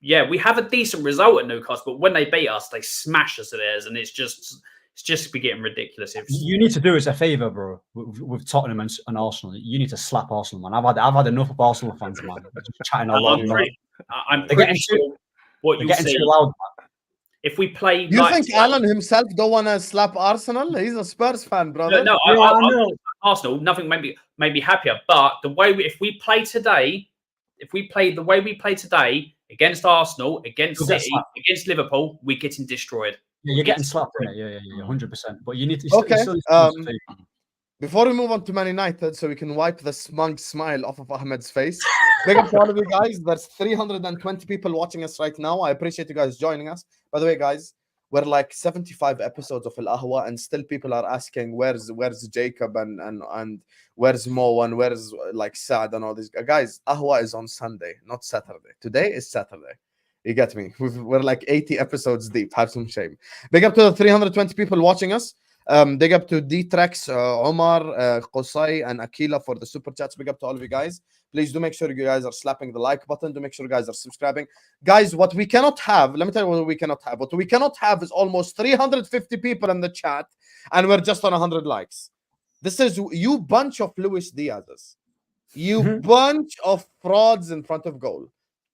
Speaker 4: Yeah, we have a decent result at Newcastle, but when they beat us, they smash us at theirs, and it's just be getting ridiculous.
Speaker 3: You need to do us a favour, bro, with Tottenham and Arsenal. You need to slap Arsenal, man. I've had enough of Arsenal fans, man. Just chatting a lot.
Speaker 4: I'm
Speaker 3: They're
Speaker 4: pretty
Speaker 3: getting
Speaker 4: sure what
Speaker 3: They're
Speaker 4: you
Speaker 3: getting
Speaker 4: see
Speaker 3: too loud, man.
Speaker 4: if we play.
Speaker 1: You think Alan himself don't want to slap Arsenal? He's a Spurs fan, brother.
Speaker 4: No,
Speaker 3: Yeah, I
Speaker 4: I'm
Speaker 3: know.
Speaker 4: Arsenal. Nothing made me happier. But the way if we play today, if we play the way we play today against Arsenal, against
Speaker 3: You'll get
Speaker 4: City,
Speaker 3: slapped.
Speaker 4: against Liverpool, we're getting destroyed.
Speaker 3: Yeah, you're getting slapped, innit? Yeah, 100%. But you need to.
Speaker 1: Okay,
Speaker 3: Still need to do us a favour.
Speaker 1: Before we move on to Man United, so we can wipe the smug smile off of Ahmed's face. Big up to all of you guys. There's 320 people watching us right now. I appreciate you guys joining us. By the way, guys, we're like 75 episodes of Al Ahwa, and still people are asking where's Jacob and where's Mo and where's like Saad and all these guys. Ahwa is on Sunday, not Saturday. Today is Saturday. You get me? We're like 80 episodes deep. Have some shame. Big up to the 320 people watching us. Big up to D-Trex, Omar, Qusay, and Akila for the super chats. Big up to all of you guys. Please do make sure you guys are slapping the like button. Do make sure you guys are subscribing. Guys, what we cannot have, let me tell you what we cannot have. What we cannot have is almost 350 people in the chat, and we're just on 100 likes. This is you bunch of Luis Diaz's. You bunch of frauds in front of goal.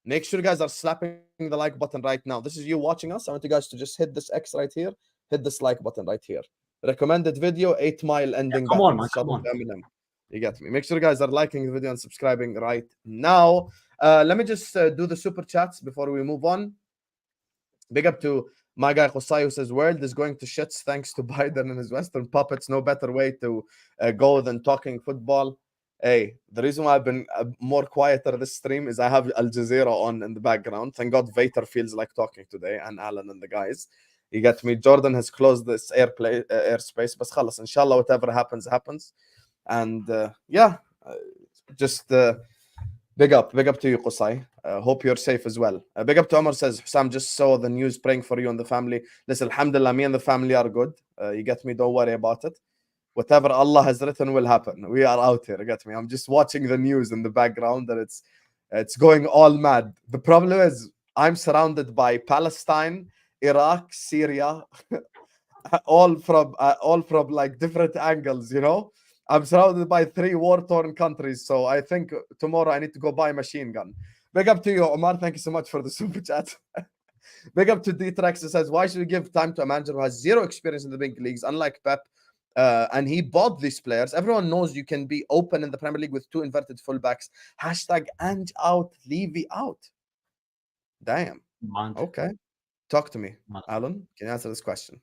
Speaker 1: Make sure you guys are slapping the like button right now. This is you watching us. I want you guys to just hit this X right here. Hit this like button right here. Recommended video, 8 Mile ending.
Speaker 3: Come on, man. Come on.
Speaker 1: You get me. Make sure you guys are liking the video and subscribing right now. Let me just do the super chats before we move on. Big up to my guy Qusay, who says world is going to shits thanks to Biden and his Western puppets. No better way to go than talking football. Hey, the reason why I've been more quieter this stream is I have Al Jazeera on in the background. Thank God Vator feels like talking today, and Alan and the guys. You get me? Jordan has closed this airspace. But khalas, inshallah, whatever happens, happens. And just big up to you, Qusay. Hope you're safe as well. Big up to Omar says, Sam just saw the news praying for you and the family. Listen, alhamdulillah, me and the family are good. You get me? Don't worry about it. Whatever Allah has written will happen. We are out here. You get me? I'm just watching the news in the background and it's going all mad. The problem is I'm surrounded by Palestine, Iraq, Syria, all from like different angles, you know. I'm surrounded by 3 war-torn countries, so I think tomorrow I need to go buy a machine gun. Big up to you, Omar. Thank you so much for the super chat. Big up to D-Trex, who says, why should we give time to a manager who has 0 experience in the big leagues, unlike Pep, and he bought these players? Everyone knows you can be open in the Premier League with 2 inverted fullbacks. Hashtag Ange out, Levy out. Damn.
Speaker 3: Man.
Speaker 1: Okay. Talk to me,
Speaker 3: Man.
Speaker 1: Alan. Can you answer this question?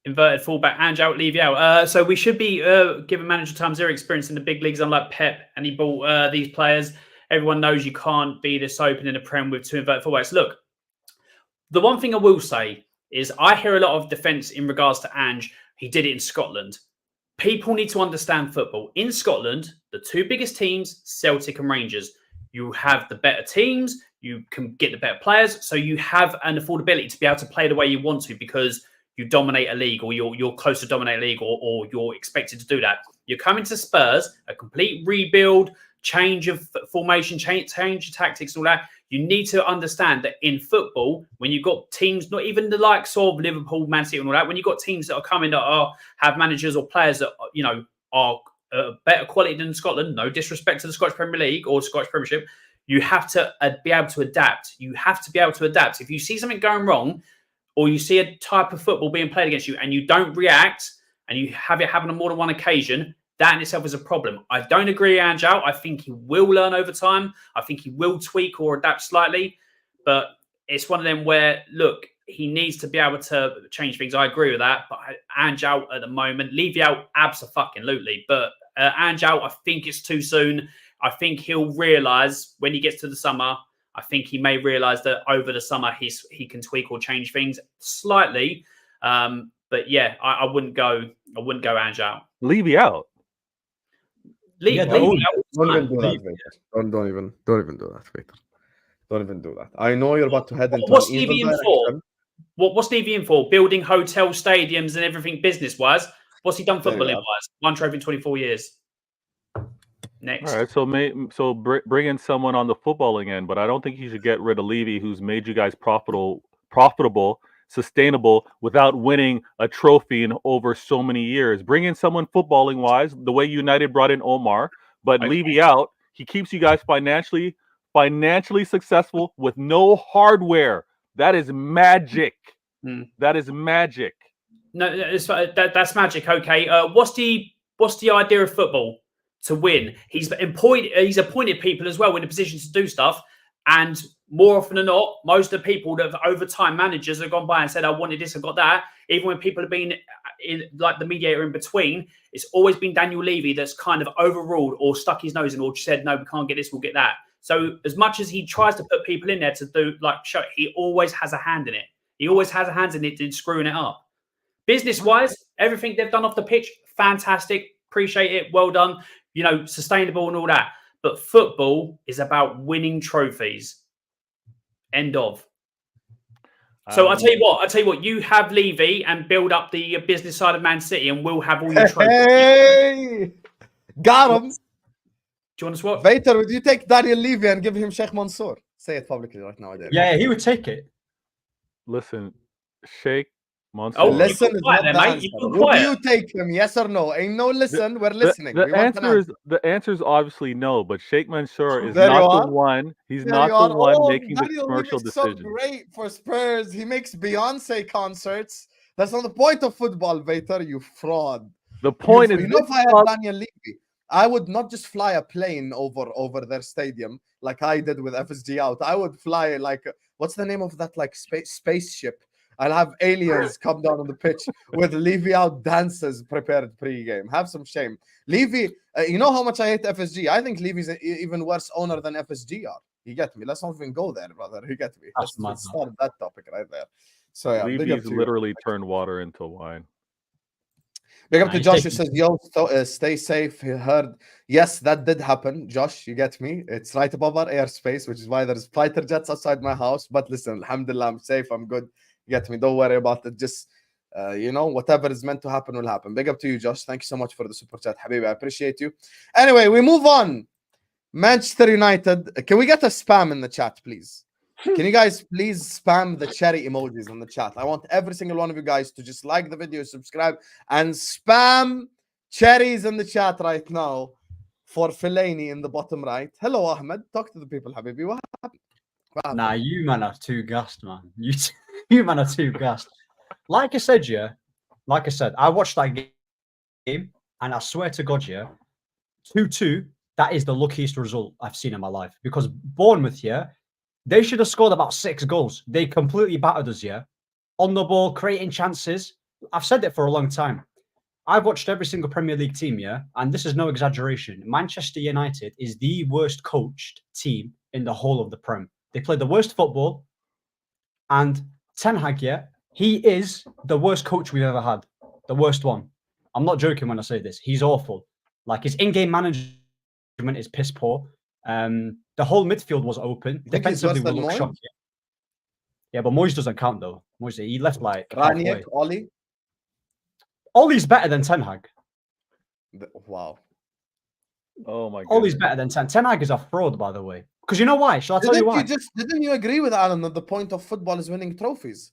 Speaker 4: Inverted fullback, Ange out, Levy out. So we should be giving manager time 0 experience in the big leagues, unlike Pep, and he bought these players. Everyone knows you can't be this open in a Prem with 2 inverted fullbacks. Look, the one thing I will say is I hear a lot of defence in regards to Ange. He did it in Scotland. People need to understand football. In Scotland, the 2 biggest teams, Celtic and Rangers, you have the better teams, you can get the better players, so you have an affordability to be able to play the way you want to because you dominate a league or you're close to dominate a league or you're expected to do that. You're coming to Spurs, a complete rebuild, change of formation, change of tactics and all that. You need to understand that in football, when you've got teams, not even the likes of Liverpool, Man City and all that, when you've got teams that are coming that have managers or players that, you know, are better quality than Scotland, no disrespect to the Scottish Premier League or Scottish Premiership, you have to be able to adapt. You have to be able to adapt. If you see something going wrong or you see a type of football being played against you and you don't react and you have it happen on more than one occasion, that in itself is a problem. I don't agree, Ange out. I think he will learn over time. I think he will tweak or adapt slightly. But it's one of them where, look, he needs to be able to change things. I agree with that. But Ange out at the moment. Levy out, abso-fucking-lutely. But Ange out, I think it's too soon. I think he'll realise when he gets to the summer. I think he may realise that over the summer he can tweak or change things slightly. But yeah, I wouldn't go Ange out.
Speaker 2: Levy out.
Speaker 4: Levy
Speaker 3: Yeah,
Speaker 4: out.
Speaker 1: Don't even do that, Vator. Don't even do that, Vator. Don't even do that. I know you're about to head into
Speaker 4: What's
Speaker 1: an evil
Speaker 4: Levy in
Speaker 1: direction.
Speaker 4: for? What's Levy in for? Building hotel stadiums and everything business-wise. What's he done footballing-wise? 1 trophy in 24 years. Next.
Speaker 2: All right, so bring in someone on the footballing end, but I don't think you should get rid of Levy, who's made you guys profitable, sustainable, without winning a trophy in over so many years. Bring in someone footballing wise, the way United brought in Omar, but Levy out. He keeps you guys financially successful with no hardware. That is magic. That is magic.
Speaker 4: No, that's magic. Okay. What's the idea of football? To win. He's appointed people as well in a position to do stuff. And more often than not, most of the people that have over time managers have gone by and said, I wanted this, I got that. Even when people have been in, like the mediator in between, it's always been Daniel Levy that's kind of overruled or stuck his nose in or said, no, we can't get this, we'll get that. So as much as he tries to put people in there to do show, he always has a hand in it. He always has a hand in it in screwing it up. Business-wise, everything they've done off the pitch, fantastic. Appreciate it. Well done. Sustainable and all that. But football is about winning trophies. End of. So I tell you what, you have Levy and build up the business side of Man City and we'll have all your trophies.
Speaker 1: Hey! Got him.
Speaker 4: Do you want to swap?
Speaker 1: Vator, would you take Daniel Levy and give him Sheikh Mansour? Say it publicly right now. I dare.
Speaker 3: Yeah, he would take it.
Speaker 2: Listen, Sheikh Mansour.
Speaker 1: Oh, listen is not
Speaker 4: there,
Speaker 1: the
Speaker 4: mate.
Speaker 1: answer.
Speaker 4: You've been
Speaker 1: Would
Speaker 4: quiet.
Speaker 1: you take him? Yes or no? Ain't no listen. We're listening.
Speaker 2: The
Speaker 1: We want an
Speaker 2: answer is obviously no, but Sheikh Mansour is
Speaker 1: There you
Speaker 2: not
Speaker 1: are.
Speaker 2: the one. He's
Speaker 1: There
Speaker 2: not
Speaker 1: you are.
Speaker 2: the one
Speaker 1: Oh,
Speaker 2: making the
Speaker 1: Daniel
Speaker 2: commercial
Speaker 1: Levy's so
Speaker 2: decisions.
Speaker 1: great for Spurs. He makes Beyonce concerts. That's not the point of football, Vator. You fraud.
Speaker 2: The point is,
Speaker 1: if I had Daniel Levy, I would not just fly a plane over their stadium like I did with FSG out. I would fly what's the name of that spaceship? I'll have aliens come down on the pitch with Levy out dances prepared pre-game. Have some shame. Levy, you know how much I hate FSG? I think Levy's an even worse owner than FSG are. You get me? Let's not even go there, brother. You get me? Let's start that topic right there. So yeah,
Speaker 2: Levy's literally turned water into wine.
Speaker 1: Big up to Josh who says, yo, stay safe. He heard. Yes, that did happen. Josh, you get me? It's right above our airspace, which is why there's fighter jets outside my house. But listen, alhamdulillah, I'm safe. I'm good. You get me? Don't worry about it. Just, whatever is meant to happen will happen. Big up to you, Josh. Thank you so much for the super chat, Habibi. I appreciate you. Anyway, we move on. Manchester United. Can we get a spam in the chat, please? Can you guys please spam the cherry emojis in the chat? I want every single one of you guys to just like the video, subscribe, and spam cherries in the chat right now for Fellaini in the bottom right. Hello, Ahmed. Talk to the people, Habibi. What happened?
Speaker 3: Nah, you man are too gassed, man. You man are too gassed. Like I said, I watched that game, and I swear to God, 2-2, that is the luckiest result I've seen in my life. Because Bournemouth, they should have scored about 6 goals. They completely battered us, on the ball, creating chances. I've said it for a long time. I've watched every single Premier League team, and this is no exaggeration. Manchester United is the worst coached team in the whole of the Prem. They play the worst football, and Ten Hag, he is the worst coach we've ever had. The worst one. I'm not joking when I say this. He's awful. Like, his in-game management is piss poor. The whole midfield was open. Defensively, we look shocking. Yeah, but Moyes doesn't count, though. Moyes, he left
Speaker 1: Ranić, Oli?
Speaker 3: Oli's better than Ten Hag.
Speaker 1: Wow.
Speaker 2: Oh my god.
Speaker 3: Oli's better than Ten Hag is a fraud, by the way. Because you know why? Shall I tell you why?
Speaker 1: Didn't you agree with Alan that the point of football is winning trophies?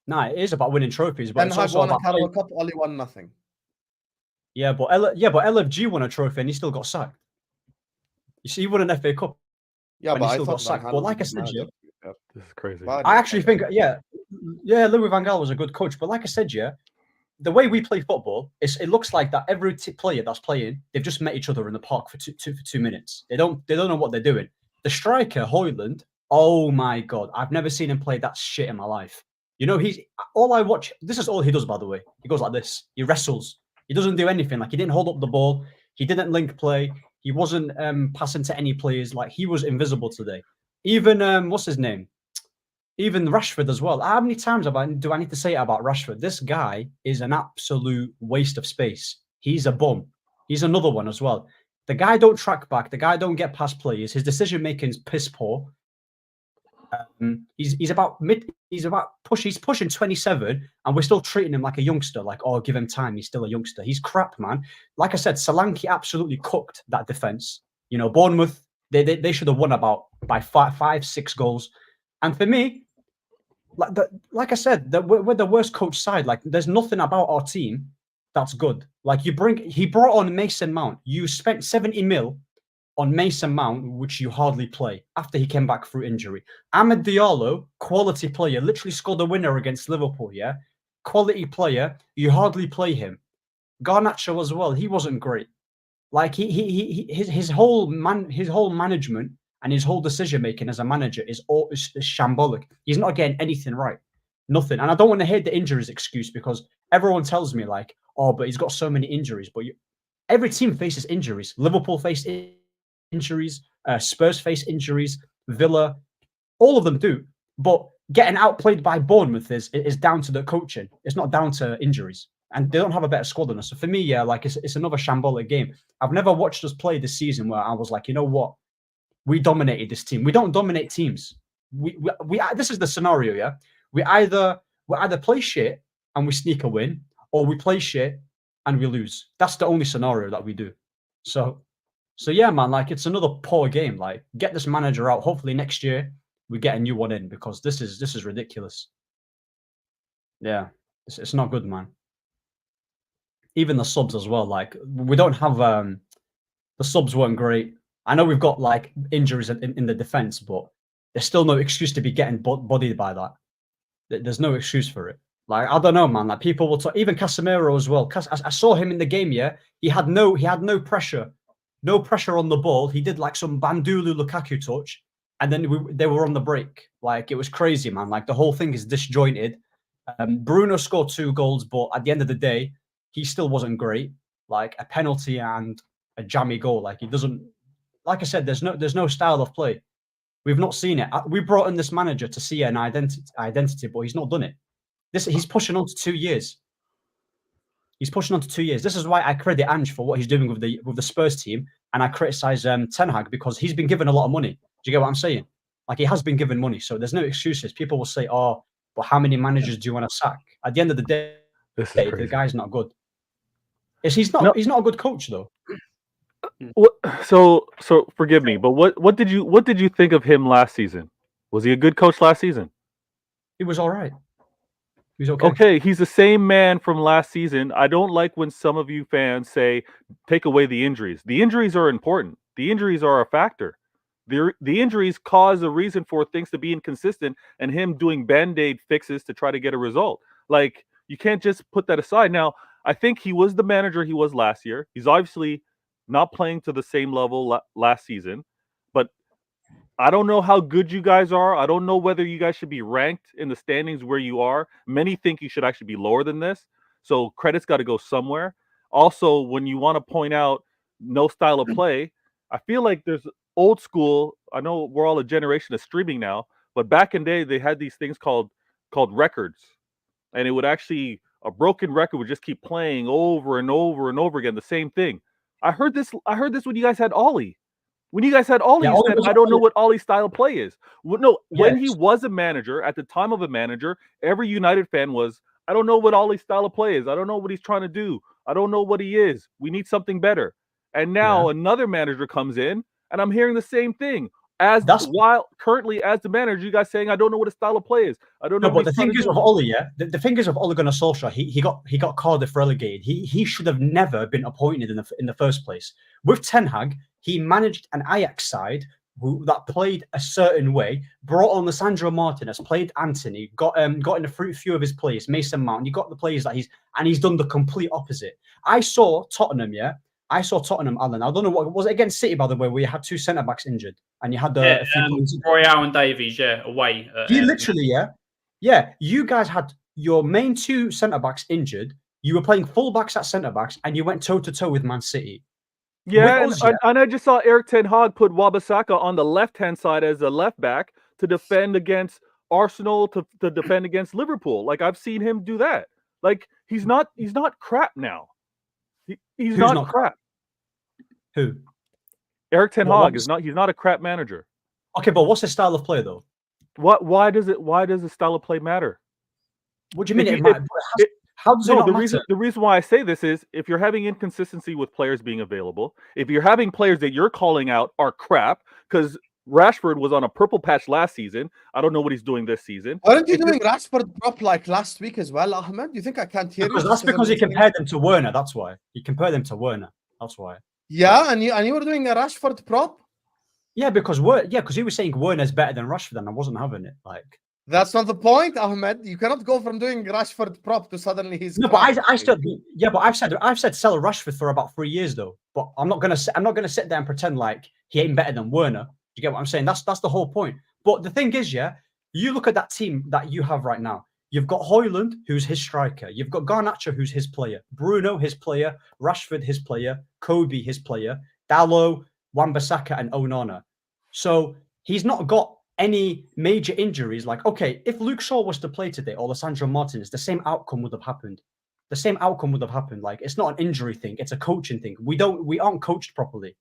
Speaker 3: Nah, it is about winning trophies, but
Speaker 1: Ten
Speaker 3: it's
Speaker 1: Hag
Speaker 3: also
Speaker 1: won a
Speaker 3: about
Speaker 1: Carabao Cup, Oli won nothing.
Speaker 3: Yeah, but LFG won a trophy and he still got sacked. You see, he won an FA Cup.
Speaker 1: Yeah, but
Speaker 3: he
Speaker 1: I
Speaker 3: still
Speaker 1: thought
Speaker 3: got sacked. But like I said,
Speaker 2: this is crazy.
Speaker 3: I actually think, Louis van Gaal was a good coach. But like I said, the way we play football, it looks like that every player that's playing, they've just met each other in the park for 2 minutes. They don't know what they're doing. The striker, Højlund, oh my God, I've never seen him play that shit in my life. He's all I watch. This is all he does, by the way. He goes like this. He wrestles. He doesn't do anything. Like, he didn't hold up the ball. He didn't link play. He wasn't passing to any players. Like, he was invisible today. Even what's his name? Even Rashford as well. How many times do I need to say it about Rashford? This guy is an absolute waste of space. He's a bum. He's another one as well. The guy don't track back. The guy don't get past players. His decision making is piss poor. He's pushing 27, and we're still treating him like a youngster. Like, oh, give him time. He's still a youngster. He's crap, man. Like I said, Solanke absolutely cooked that defense. You know, Bournemouth, they should have won by 5-6 goals. And for me, like I said, we're the worst coach side. Like, there's nothing about our team that's good. Like, he brought on Mason Mount. You spent 70 mil on Mason Mount, which you hardly play after he came back through injury. Ahmed Diallo, quality player, literally scored a winner against Liverpool. Yeah, quality player. You hardly play him. Garnacho as well. He wasn't great. Like, his whole management and his whole decision making as a manager is shambolic. He's not getting anything right. Nothing. And I don't want to hear the injuries excuse, because everyone tells me like, oh, but he's got so many injuries. But every team faces injuries. Liverpool face injuries. Spurs face injuries. Villa, all of them do. But getting outplayed by Bournemouth is down to the coaching. It's not down to injuries. And they don't have a better squad than us. So for me, yeah, like it's another shambolic game. I've never watched us play this season where I was like, you know what? We dominated this team. We don't dominate teams. We this is the scenario, yeah. We either play shit and we sneak a win, or we play shit and we lose. That's the only scenario that we do. So yeah, man. Like, it's another poor game. Like, get this manager out. Hopefully next year we get a new one in, because this is ridiculous. Yeah, it's not good, man. Even the subs as well. Like, we don't have the subs weren't great. I know we've got like injuries in the defense, but there's still no excuse to be getting bodied by that. There's no excuse for it. Like, I don't know, man. Like, people will talk, even Casemiro as well. I saw him in the game. Yeah, he had no pressure on the ball. He did like some Bandulu Lukaku touch, and then they were on the break. Like, it was crazy, man. Like, the whole thing is disjointed. Bruno scored 2 goals, but at the end of the day, he still wasn't great. Like, a penalty and a jammy goal. Like, he doesn't. Like I said, there's no style of play. We've not seen it. We brought in this manager to see an identity, but he's not done it. He's pushing on to 2 years. He's pushing on to 2 years. This is why I credit Ange for what he's doing with the Spurs team, and I criticize Ten Hag, because he's been given a lot of money. Do you get what I'm saying? Like, he has been given money, so there's no excuses. People will say, "Oh, but how many managers do you want to sack?" At the end of the day, the guy's not good. He's not a good coach, though.
Speaker 2: So forgive me, but what did you think of him last season? Was he a good coach last season?
Speaker 3: He was all right. He was okay.
Speaker 2: Okay, he's the same man from last season. I don't like when some of you fans say, take away the injuries. The injuries are important. The injuries are a factor. The injuries cause a reason for things to be inconsistent, and him doing band-aid fixes to try to get a result. Like, you can't just put that aside. Now, I think he was the manager he was last year. He's obviously not playing to the same level last season, but I don't know how good you guys are. I don't know whether you guys should be ranked in the standings where you are. Many think you should actually be lower than this. So credit's got to go somewhere. Also, when you want to point out no style of play, I feel like there's old school. I know we're all a generation of streaming now, but back in the day, they had these things called records. And it would actually, a broken record would just keep playing over and over and over again, the same thing. I heard this when you guys had Ollie. When you guys had Ollie, you said, I don't know what Ollie's style of play is. No, when he was a manager, at the time of a manager, every United fan was, I don't know what Ollie's style of play is. I don't know what he's trying to do. I don't know what he is. We need something better. And now another manager comes in, and I'm hearing the same thing. Currently as the manager, you guys saying, I don't know what his style of play is. I don't know.
Speaker 3: No, but the thing is with Ollie, the thing is with Ole Gunnar Solskjaer, he got Cardiff relegated. He should have never been appointed in the first place. With Ten Hag, he managed an Ajax side that played a certain way, brought on Lissandro Martinez, played Anthony, got in a few of his players, Mason Mount. You got the players that he's done the complete opposite. I saw Tottenham, Alan. I don't know what was it against City, by the way, where you had 2 centre backs injured and you had
Speaker 4: Royale and Davies, away.
Speaker 3: He literally, you guys had your main 2 centre backs injured. You were playing full backs at centre backs, and you went toe to toe with Man City.
Speaker 2: Yeah,
Speaker 3: us, yeah.
Speaker 2: and I just saw Eric Ten Hag put Wabasaka on the left-hand side as a left back to defend against Arsenal, to defend against Liverpool. Like I've seen him do that. Like he's not crap now. He's
Speaker 3: Who's
Speaker 2: not
Speaker 3: not
Speaker 2: crap.
Speaker 3: Who?
Speaker 2: Eric Ten
Speaker 3: What
Speaker 2: Hag is not. He's not a crap manager.
Speaker 3: Okay, but what's his style of play though?
Speaker 2: Why does the style of play matter?
Speaker 3: What do you mean?
Speaker 2: If
Speaker 3: It
Speaker 2: you-
Speaker 3: might, how does it
Speaker 2: No,
Speaker 3: not
Speaker 2: the
Speaker 3: matter?
Speaker 2: reason why I say this is if you're having inconsistency with players being available, if you're having players that you're calling out are crap, because Rashford was on a purple patch last season. I don't know what he's doing this season.
Speaker 1: Weren't you doing Rashford prop like last week as well, Ahmed? You think I can't hear
Speaker 3: Because
Speaker 1: you?
Speaker 3: that's
Speaker 1: just
Speaker 3: because he
Speaker 1: I'm saying-
Speaker 3: compared them to Werner. That's why he compared them to Werner. That's why.
Speaker 1: Yeah, and you were doing a Rashford prop.
Speaker 3: Yeah, because he was saying Werner's better than Rashford, and I wasn't having it. Like,
Speaker 1: That's not the point, Ahmed. You cannot go from doing Rashford prop to suddenly he's.
Speaker 3: no, but
Speaker 1: crap.
Speaker 3: I still, yeah, but I've said sell Rashford for about 3 years though. But I'm not gonna sit there and pretend like he ain't better than Werner. You get what I'm saying? That's the whole point. But the thing is, yeah, you look at that team that you have right now. You've got Højlund, who's his striker. You've got Garnacho, who's his player. Bruno, his player. Rashford, his player. Kobe, his player. Dalot, Wan-Bissaka, and Onana. So he's not got any major injuries. Like, okay, if Luke Shaw was to play today or Lissandro Martinez, the same outcome would have happened. The same outcome would have happened. Like, it's not an injury thing; it's a coaching thing. We aren't coached properly.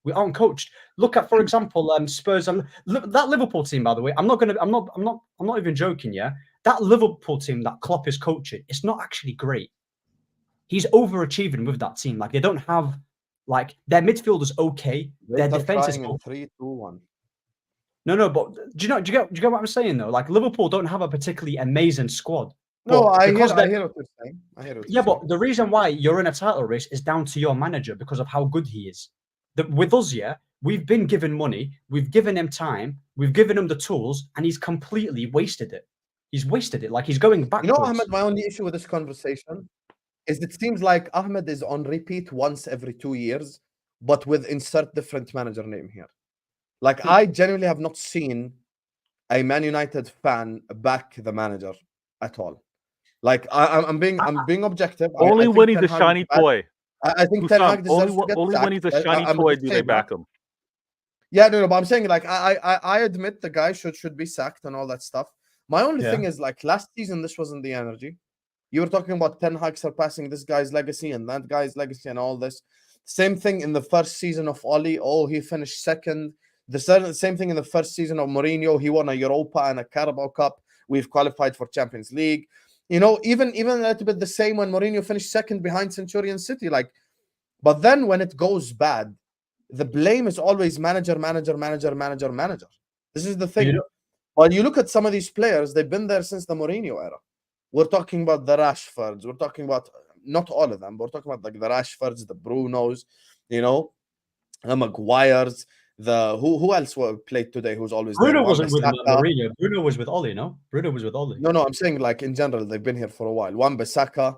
Speaker 3: We aren't coached. Look at, for example, Spurs and that Liverpool team. By the way, I'm not even joking. Yeah, that Liverpool team that Klopp is coaching, it's not actually great. He's overachieving with that team. Like, they don't have, like, their midfield is okay. Their defense is okay.
Speaker 1: 3-2-1.
Speaker 3: No, but do you get what I'm saying though? Like, Liverpool don't have a particularly amazing squad.
Speaker 1: No,
Speaker 3: But
Speaker 1: I
Speaker 3: because
Speaker 1: hear what you're saying.
Speaker 3: yeah, but the reason why you're in a title race is down to your manager because of how good he is. With us, yeah, we've been given money, we've given him time, we've given him the tools, and he's completely wasted it. He's wasted it. Like, he's going backwards.
Speaker 1: You know, Ahmed, my only issue with this conversation is it seems like Ahmed is on repeat once every 2 years, but with insert different manager name here. Like, I genuinely have not seen a Man United fan back the manager at all. Like, I'm being objective.
Speaker 2: Only
Speaker 1: I
Speaker 2: when
Speaker 1: think
Speaker 2: he's a
Speaker 1: Ten Hag
Speaker 2: shiny
Speaker 1: is bad.
Speaker 2: toy.
Speaker 1: I think Ten Hag
Speaker 2: only
Speaker 1: deserves to get
Speaker 2: when he's a
Speaker 1: sacked.
Speaker 2: shiny
Speaker 1: I'm
Speaker 2: toy
Speaker 1: just
Speaker 2: do they
Speaker 1: saying
Speaker 2: back
Speaker 1: that.
Speaker 2: him.
Speaker 1: Yeah, no, but I'm saying, like, I admit the guy should be sacked and all that stuff. My only thing is, like, last season this wasn't the energy. You were talking about Ten Hag surpassing this guy's legacy and that guy's legacy and all this. Same thing in the first season of Oli. Oh, he finished second. Same thing in the first season of Mourinho. He won a Europa and a Carabao Cup. We've qualified for Champions League. You know, even a little bit the same when Mourinho finished second behind Centurion City. Like, but then when it goes bad, the blame is always manager. This is the thing. When you look at some of these players, they've been there since the Mourinho era. We're talking about the Rashfords. We're talking about not all of them, but we're talking about like the Rashfords, the Brunos, you know, the Maguires, the who else played today? Who's always
Speaker 3: Bruno
Speaker 1: there?
Speaker 3: wasn't with
Speaker 1: Wan-Bissaka.
Speaker 3: Mourinho. Bruno was with Oli. No, Bruno was with Oli.
Speaker 1: No, I'm saying like in general, they've been here for a while. Wan-Bissaka,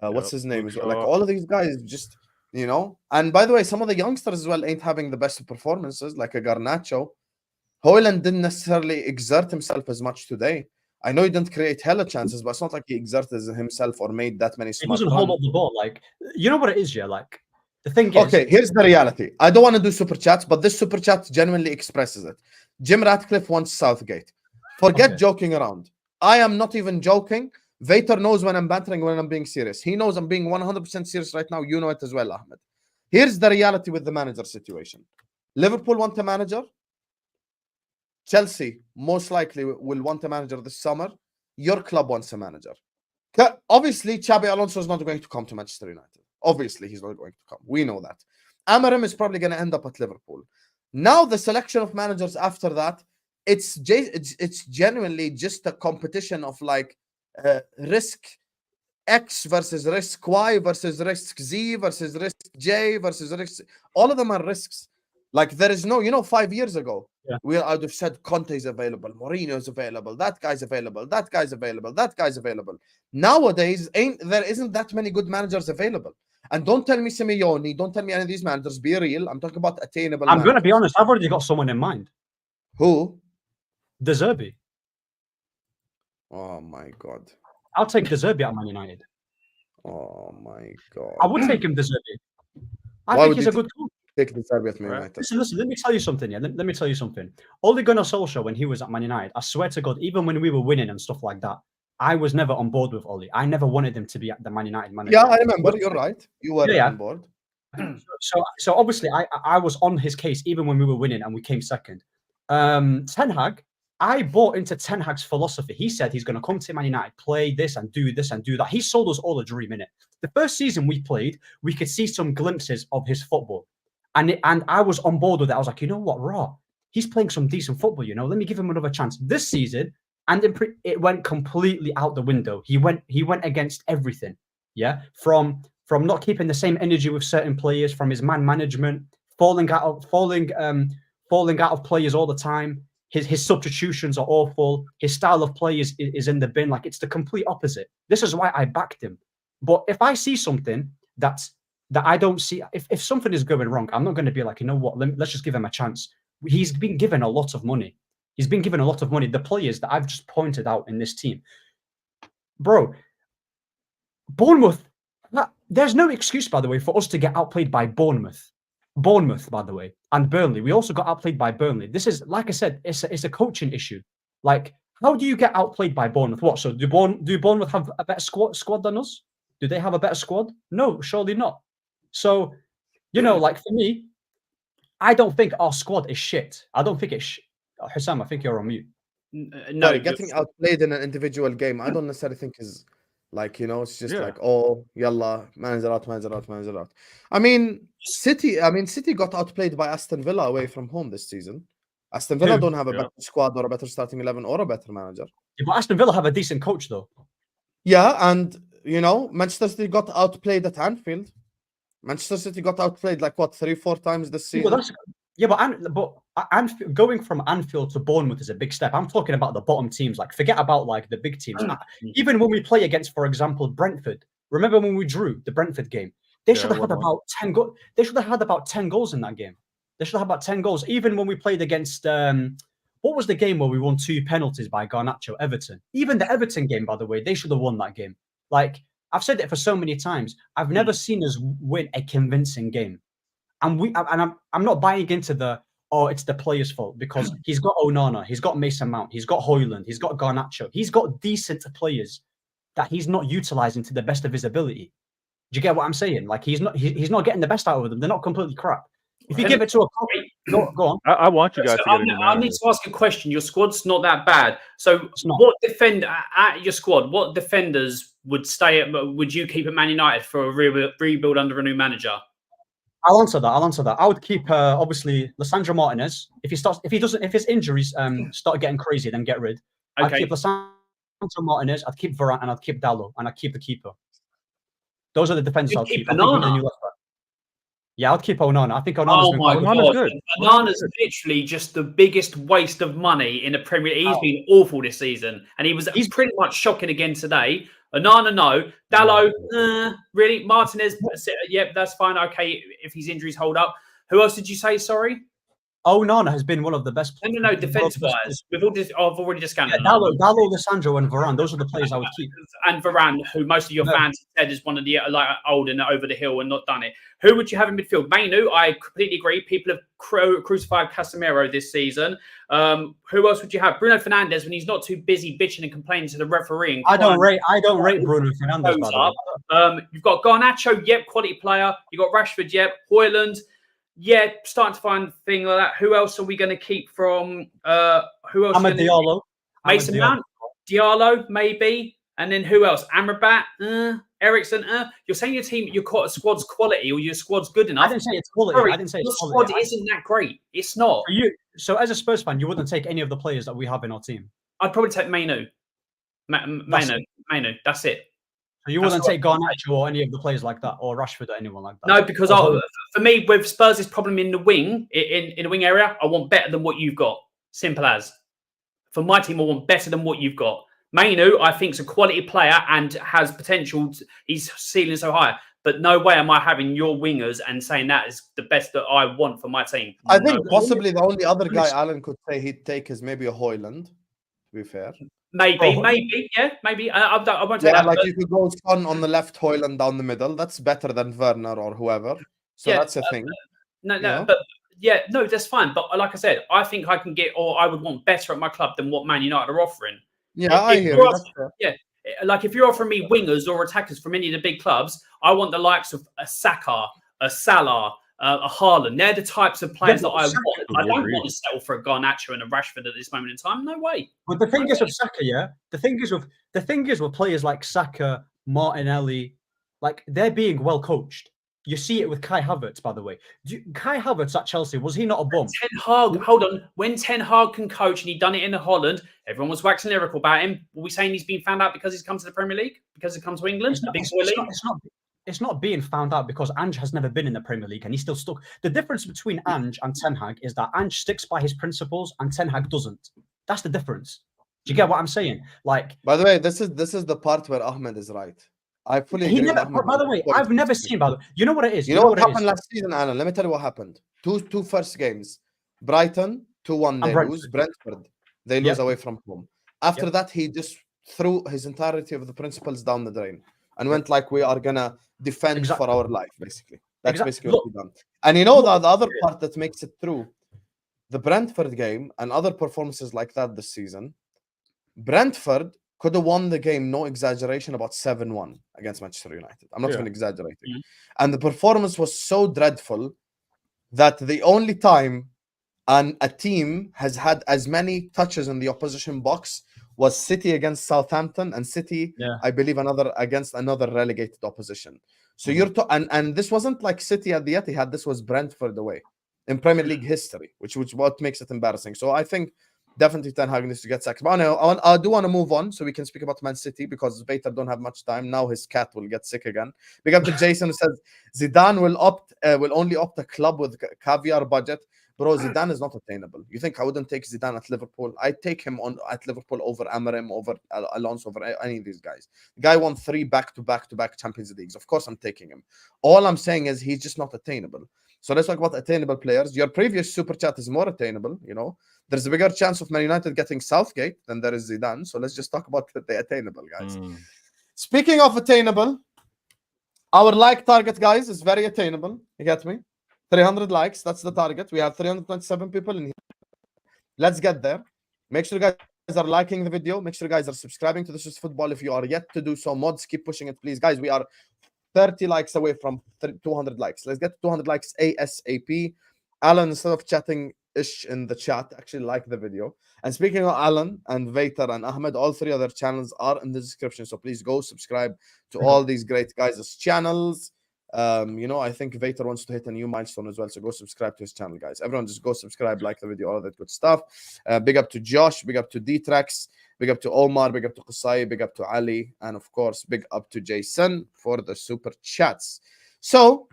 Speaker 1: what's his name?
Speaker 2: Luke
Speaker 1: Like
Speaker 2: Shaw.
Speaker 1: all of these guys, just you know. And by the way, some of the youngsters as well ain't having the best performances, like a Garnacho. Højlund didn't necessarily exert himself as much today. I know he didn't create hella chances, but it's not like he exerted himself or made that many
Speaker 3: He
Speaker 1: smart
Speaker 3: doesn't hold
Speaker 1: runs.
Speaker 3: up the ball. Like, you know what it is, yeah. Like, the thing is,
Speaker 1: Okay, here's the reality. I don't want to do super chats, but this super chat genuinely expresses it. Jim Ratcliffe wants Southgate. Forget joking around. I am not even joking. Vator knows when I'm bantering, when I'm being serious. He knows I'm being 100% serious right now. You know it as well, Ahmed. Here's the reality with the manager situation. Liverpool want a manager. Chelsea most likely will want a manager this summer. Your club wants a manager. Obviously, Xabi Alonso is not going to come to Manchester United. Obviously, he's not going to come. We know that. Amorim is probably going to end up at Liverpool. Now, the selection of managers after that, it's genuinely just a competition of like risk X versus risk Y versus risk Z versus risk J versus risk. All of them are risks. Like there is no, 5 years ago, we would have said Conte is available, Mourinho is available, that guy's available, that guy's available, that guy's available. Nowadays, there isn't that many good managers available. And don't tell me Simeone, don't tell me any of these managers. Be real. I'm talking about attainable.
Speaker 3: I'm going to be honest. I've already got someone in mind.
Speaker 1: Who?
Speaker 3: De Zerbi.
Speaker 1: Oh my god.
Speaker 3: I'll take De Zerbi at Man United.
Speaker 1: Oh my god.
Speaker 3: I would take him, De Zerbi. I
Speaker 1: Why
Speaker 3: think
Speaker 1: would
Speaker 3: he's
Speaker 1: you
Speaker 3: a good coach.
Speaker 1: Take the Serbia at Man
Speaker 2: Right.
Speaker 1: United.
Speaker 3: Listen, let me tell you something. Yeah, let me tell you something. Ole Gunnar Solskjaer, when he was at Man United, I swear to God, even when we were winning and stuff like that, I was never on board with Ole. I never wanted him to be at the Man United manager.
Speaker 1: Yeah, I remember. You're right. You were
Speaker 3: Yeah.
Speaker 1: on board.
Speaker 3: So obviously I was on his case even when we were winning and we came second. Ten Hag, I bought into Ten Hag's philosophy. He said he's going to come to Man United, play this and do that. He sold us all a dream, innit? The first season we played, we could see some glimpses of his football. And I was on board with it. I was like, you know what, raw. He's playing some decent football, you know. Let me give him another chance. This season, and it went completely out the window. He went against everything. Yeah. From not keeping the same energy with certain players, from his man management, falling out of players all the time. His substitutions are awful. His style of play is in the bin. Like, it's the complete opposite. This is why I backed him. But if I see something that I don't see, if something is going wrong, I'm not going to be like, you know what, let's just give him a chance. He's been given a lot of money. The players that I've just pointed out in this team. Bro, Bournemouth, there's no excuse, by the way, for us to get outplayed by Bournemouth. By the way, and Burnley. We also got outplayed by Burnley. This is, like I said, it's a coaching issue. Like, how do you get outplayed by Bournemouth? What? So do Bournemouth have a better squad than us? Do they have a better squad? No, surely not. So, you know, like, for me, I don't think our squad is shit. I don't think it's Hussam, I think you're on mute.
Speaker 4: No,
Speaker 1: getting outplayed in an individual game, I don't necessarily think is like, you know, it's just like, oh, yalla, man's out. I mean, City got outplayed by Aston Villa away from home this season. Aston Villa don't have a better squad or a better starting 11 or a better manager.
Speaker 3: Yeah, but Aston Villa have a decent coach, though.
Speaker 1: Yeah, and, you know, Manchester City got outplayed at Anfield. Manchester City got outplayed like, what, 3-4 times this season?
Speaker 3: But going from Anfield to Bournemouth is a big step. I'm talking about the bottom teams. Like, forget about like the big teams. Even when we play against, for example, Brentford. Remember when we drew the Brentford game? They should have had about 10 goals. They should have had about 10 goals in that game. They should have about 10 goals. Even when we played against what was the game where we won 2 penalties by Garnacho, Everton? Even the Everton game, by the way, they should have won that game. Like, I've said it for so many times. I've never seen us win a convincing game. And I'm not buying into it's the players' fault, because he's got Onana, he's got Mason Mount, he's got Højlund, he's got Garnacho, he's got decent players that he's not utilizing to the best of his ability. Do you get what I'm saying? Like, he's not getting the best out of them. They're not completely crap. If you give it to a go on.
Speaker 2: I want you guys to get in.
Speaker 4: I need to ask a question. Your squad's not that bad. So what defender at your squad, what defenders would you keep at Man United for a rebuild under a new manager?
Speaker 3: I'll answer that. I would keep obviously Lisandro Martinez. If his injuries start getting crazy, then get rid. Okay. I'd keep Lisandro Martinez. I'd keep Varane, and I'd keep Dallo, and I'd keep the keeper. Those are the defenders I'll keep. Yeah, I'd keep Onana. I think Onana's
Speaker 2: good.
Speaker 4: Onana's literally just the biggest waste of money in the Premier League. He's been awful this season, and he's pretty much shocking again today. Onana, no. Dallo, really? Martinez, yep, that's fine. Okay, if his injuries hold up. Who else did you say? Sorry.
Speaker 3: Onana has been one of the best.
Speaker 4: No, defense-wise. I've already discounted.
Speaker 3: Yeah, Dallo, Lisandro, and Varane. Those are the players I would keep.
Speaker 4: And Varane, who most of your fans said is one of the old and over the hill and not done it. Who would you have in midfield? Mainu, I completely agree. People have crucified Casemiro this season. Who else would you have? Bruno Fernandes, when he's not too busy bitching and complaining to the referee.
Speaker 3: I don't rate Bruno Fernandes. By the way.
Speaker 4: You've got Garnacho, yep, quality player. You've got Rashford, yep. Højlund. Yeah, starting to find a thing like that. Who else are we going to keep from? Who else?
Speaker 3: Ahmed Diallo.
Speaker 4: Mason Mount. Diallo, maybe. And then who else? Amrabat, Ericsson. You're saying your squad's quality, or your squad's good enough.
Speaker 3: I didn't say it's quality.
Speaker 4: Sorry,
Speaker 3: I didn't say it's
Speaker 4: your
Speaker 3: quality.
Speaker 4: Squad isn't that great. It's not.
Speaker 3: So as a Spurs fan, you wouldn't take any of the players that we have in our team?
Speaker 4: I'd probably take Mainu. Mainu. That's it.
Speaker 3: So you wouldn't take Garnacho or any of the players like that, or Rashford or anyone like that?
Speaker 4: No, because for me, with Spurs' problem in the wing, in the wing area, I want better than what you've got. Simple as. For my team, I want better than what you've got. Mainu, I think, is a quality player and has potential. He's ceiling so high. But no way am I having your wingers and saying that is the best that I want for my team.
Speaker 1: I think possibly the only other guy Alan could say he'd take is maybe a Højlund, to be fair.
Speaker 4: Maybe. I won't say that.
Speaker 1: Like you could go Son on the left, Højlund down the middle. That's better than Werner or whoever. So that's a thing.
Speaker 4: No,
Speaker 1: You know?
Speaker 4: but yeah, no, that's fine. But like I said, I think I can get, or I would want better at my club than what Man United are offering.
Speaker 1: Yeah, I hear you. That's fair.
Speaker 4: Yeah, like if you're offering me wingers or attackers from any of the big clubs, I want the likes of a Saka, a Salah, a Haaland. They're the types of players that I want. I don't want to settle for a Garnacho and a Rashford at this moment in time. No way.
Speaker 3: But the thing is with Saka, yeah. The thing is with players like Saka, Martinelli, like they're being well coached. You see it with Kai Havertz, by the way. Kai Havertz at Chelsea, was he not a bum?
Speaker 4: Ten Hag, hold on. When Ten Hag can coach and he done it in Holland, everyone was waxing lyrical about him. Were we saying he's been found out because he's come to the Premier League? Because he's come to England?
Speaker 3: It's not being found out because Ange has never been in the Premier League and he's still stuck. The difference between Ange and Ten Hag is that Ange sticks by his principles and Ten Hag doesn't. That's the difference. Do you get what I'm saying? Like,
Speaker 1: by the way, this is the part where Ahmed is right. I fully agree with Ahmed.
Speaker 3: By the way, I've never seen. By the way, you know what it is.
Speaker 1: You know what happened last season, Alan? Let me tell you what happened. Two first games. Brighton 2-1. They lose. Brentford they lose away from home. After that, he just threw his entirety of the principles down the drain and went like, we are gonna defend for our life. Basically, that's basically what he done. And you know the other part that makes it true. The Brentford game and other performances like that this season. Brentford could have won the game, no exaggeration, about 7-1 against Manchester United. I'm not even exaggerating. Mm-hmm. And the performance was so dreadful that the only time a team has had as many touches in the opposition box was City against Southampton and City, I believe, against another relegated opposition. So and this wasn't like City at the Etihad. This was Brentford away in Premier League history, which what makes it embarrassing. So I think definitely Ten Hag needs to get sacked. But I do want to move on so we can speak about Man City because Vator don't have much time. Now his cat will get sick again. Big up to Jason who says Zidane will only opt a club with caviar budget. Bro, Zidane is not attainable. You think I wouldn't take Zidane at Liverpool? I'd take him at Liverpool over Amorim, over Alonso, over any of these guys. The guy won 3 back-to-back Champions Leagues. Of course I'm taking him. All I'm saying is he's just not attainable. So let's talk about attainable players. Your previous super chat is more attainable, you know. There's a bigger chance of Man United getting Southgate than there is Zidane. So let's just talk about the attainable, guys. Speaking of attainable, our like target, guys, is very attainable. You get me? 300 likes. That's the target. We have 327 people in here. Let's get there. Make sure you guys are liking the video. Make sure you guys are subscribing to This Is Football if you are yet to do so. Mods, keep pushing it, please. Guys, we are 30 likes away from 200 likes. Let's get 200 likes ASAP. Alan, instead of chatting ish in the chat, actually like the video. And speaking of Alan and Vator and Ahmed, all 3 other channels are in the description. So please go subscribe to all these great guys' channels. You know, I think Vator wants to hit a new milestone as well. So go subscribe to his channel, guys. Everyone just go subscribe, like the video, all of that good stuff. Big up to Josh, big up to D-Trax, big up to Omar, big up to Qusay, big up to Ali, and of course, big up to Jason for the super chats. So,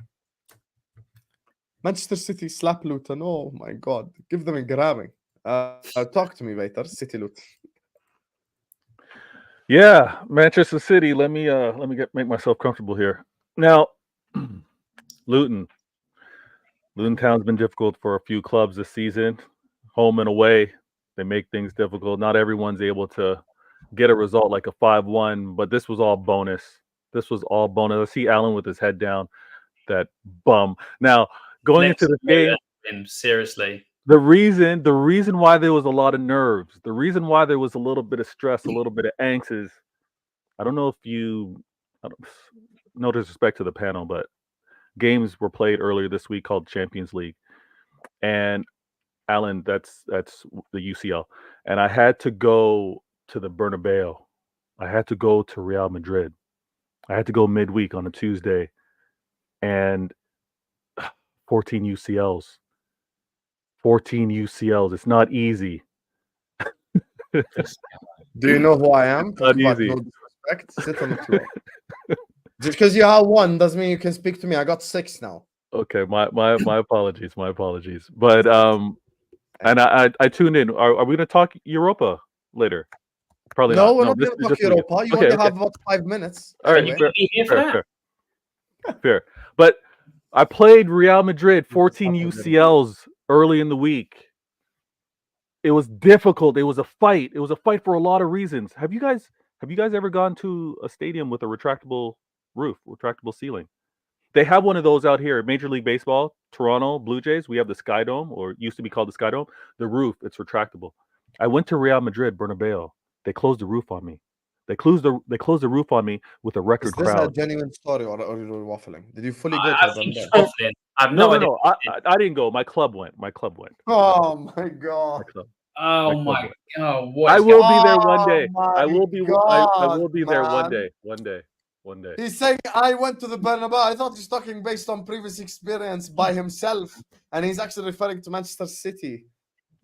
Speaker 1: Manchester City slap Luton. Oh my God, give them a grabbing. Talk to me, Vator. City Luton.
Speaker 2: Yeah, Manchester City. Let me make myself comfortable here. Now, Luton Town's been difficult for a few clubs this season. Home and away, they make things difficult. Not everyone's able to get a result like a 5-1, but this was all bonus. I see Alan with his head down, that bum. Now, going into the game,
Speaker 4: seriously,
Speaker 2: the reason why there was a lot of nerves, the reason why there was a little bit of stress, a little bit of angst is, I don't know if no disrespect to the panel, but games were played earlier this week called Champions League. And Alan, that's the UCL. And I had to go to the Bernabeu. I had to go to Real Madrid. I had to go midweek on a Tuesday. And 14 UCLs. 14 UCLs. It's not easy.
Speaker 1: Do you know who I am?
Speaker 2: Not easy.
Speaker 1: No disrespect. Sit on the floor. Just because you have 1 doesn't mean you can speak to me. I got 6 now.
Speaker 2: Okay, my apologies, But and I tuned in. Are we going to talk Europa later? Probably
Speaker 1: no,
Speaker 2: not.
Speaker 1: We're not going to talk Europa. You only have about 5 minutes.
Speaker 2: All right,
Speaker 1: anyway.
Speaker 2: Fair. But I played Real Madrid 14 UCLs early in the week. It was difficult. It was a fight. It was a fight for a lot of reasons. Have you guys ever gone to a stadium with a retractable roof, retractable ceiling? They have one of those out here, Major League Baseball, Toronto Blue Jays. We have the Sky Dome, or used to be called the Sky Dome. The roof, it's retractable. I went to Real Madrid, Bernabeu. They closed the roof on me. They closed the roof on me with a record
Speaker 1: Is this a
Speaker 2: crowd.
Speaker 1: genuine story or you're waffling? Did you fully go to
Speaker 4: I
Speaker 1: the
Speaker 4: think
Speaker 1: Bernabeu?
Speaker 4: you're waffling. I have no idea.
Speaker 2: No. I didn't go. My club went.
Speaker 1: Oh my
Speaker 2: My
Speaker 1: god.
Speaker 2: club.
Speaker 4: Oh
Speaker 2: My
Speaker 4: my
Speaker 2: club.
Speaker 4: god! What
Speaker 2: I
Speaker 4: is
Speaker 2: will
Speaker 4: going
Speaker 2: be there one day.
Speaker 1: Oh
Speaker 2: I
Speaker 1: my
Speaker 2: will be. I
Speaker 1: God,
Speaker 2: will be there one
Speaker 1: man.
Speaker 2: day. One day.
Speaker 1: He's saying I went to the Bernabeu. I thought he's talking based on previous experience by himself, and he's actually referring to Manchester City.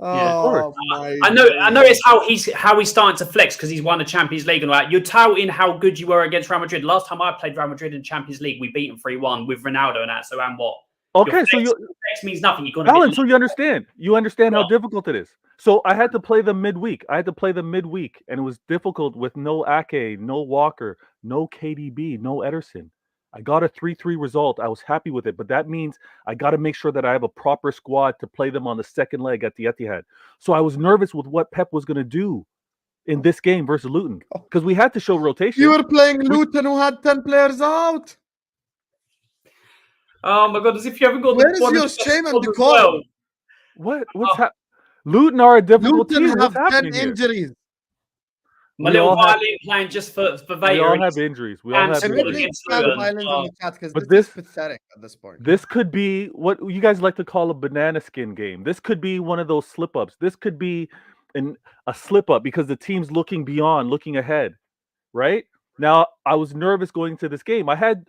Speaker 4: Yeah.
Speaker 1: Oh my!
Speaker 4: I know it's how he's starting to flex because he's won the Champions League and all that. You're touting how good you were against Real Madrid. Last time I played Real Madrid in Champions League, we beat them 3-1 with Ronaldo and that. So and what?
Speaker 2: Okay, so
Speaker 4: your flex means nothing. You're gonna
Speaker 2: Alan,
Speaker 4: get
Speaker 2: so you understand. You understand how difficult it is. So I had to play them midweek. And it was difficult with no Ake, no Walker, no KDB, no Ederson. I got a 3-3 result. I was happy with it, but that means I got to make sure that I have a proper squad to play them on the second leg at the Etihad. So I was nervous with what Pep was going to do in this game versus Luton because we had to show rotation.
Speaker 1: You were playing Luton, who had 10 players out.
Speaker 4: Oh my god! As if you haven't got
Speaker 1: Where
Speaker 4: the
Speaker 1: is
Speaker 4: one
Speaker 1: your
Speaker 4: that's
Speaker 1: shame and
Speaker 4: as
Speaker 1: decorum?
Speaker 2: What's happening? Luton are a difficult
Speaker 1: Luton
Speaker 2: team.
Speaker 1: have
Speaker 2: What's
Speaker 1: 10
Speaker 2: happening here?
Speaker 1: injuries.
Speaker 4: My
Speaker 2: We
Speaker 4: little
Speaker 2: all have-
Speaker 4: violin playing just for Vator.
Speaker 2: We all have injuries. We all
Speaker 4: and
Speaker 2: have
Speaker 1: Can
Speaker 4: Spurs
Speaker 1: we
Speaker 2: injuries.
Speaker 1: please
Speaker 4: against
Speaker 1: have
Speaker 4: Luton.
Speaker 1: violence on the chat because
Speaker 2: But
Speaker 1: this is
Speaker 2: this-
Speaker 1: pathetic at this point.
Speaker 2: This could be what you guys like to call a banana skin game. This could be one of those slip ups. This could be a slip up because the team's looking beyond, looking ahead, right? Now, I was nervous going into this game. I had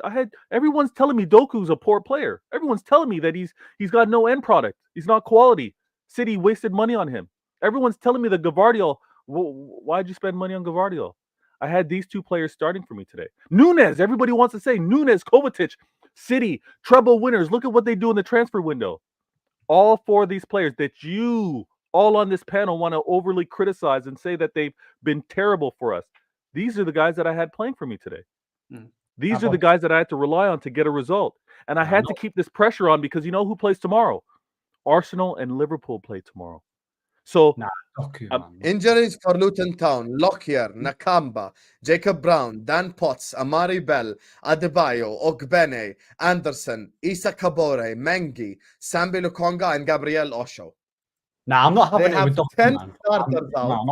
Speaker 2: everyone's telling me Doku's a poor player. Everyone's telling me that he's got no end product. He's not quality. City wasted money on him. Everyone's telling me that Gavardiol, why'd you spend money on Gavardiol? I had these two players starting for me today. Nunes, everybody wants to say Nunes, Kovacic, City, treble winners. Look at what they do in the transfer window. All four of these players that you all on this panel want to overly criticize and say that they've been terrible for us. These are the guys that I had playing for me today. These are the guys that I had to rely on to get a result. And I had to keep this pressure on because you know who plays tomorrow? Arsenal and Liverpool play tomorrow. So
Speaker 1: injuries for Luton Town: Lockyer, Nakamba, Jacob Brown, Dan Potts, Amari Bell, Adebayo, Ogbene, Anderson, Issa Kabore, Mengi, Sambi Lukonga, and Gabriel Osho.
Speaker 3: Nah, I'm not having
Speaker 1: They
Speaker 3: it with
Speaker 1: have
Speaker 3: Doku,
Speaker 1: 10
Speaker 3: man.
Speaker 1: starters out.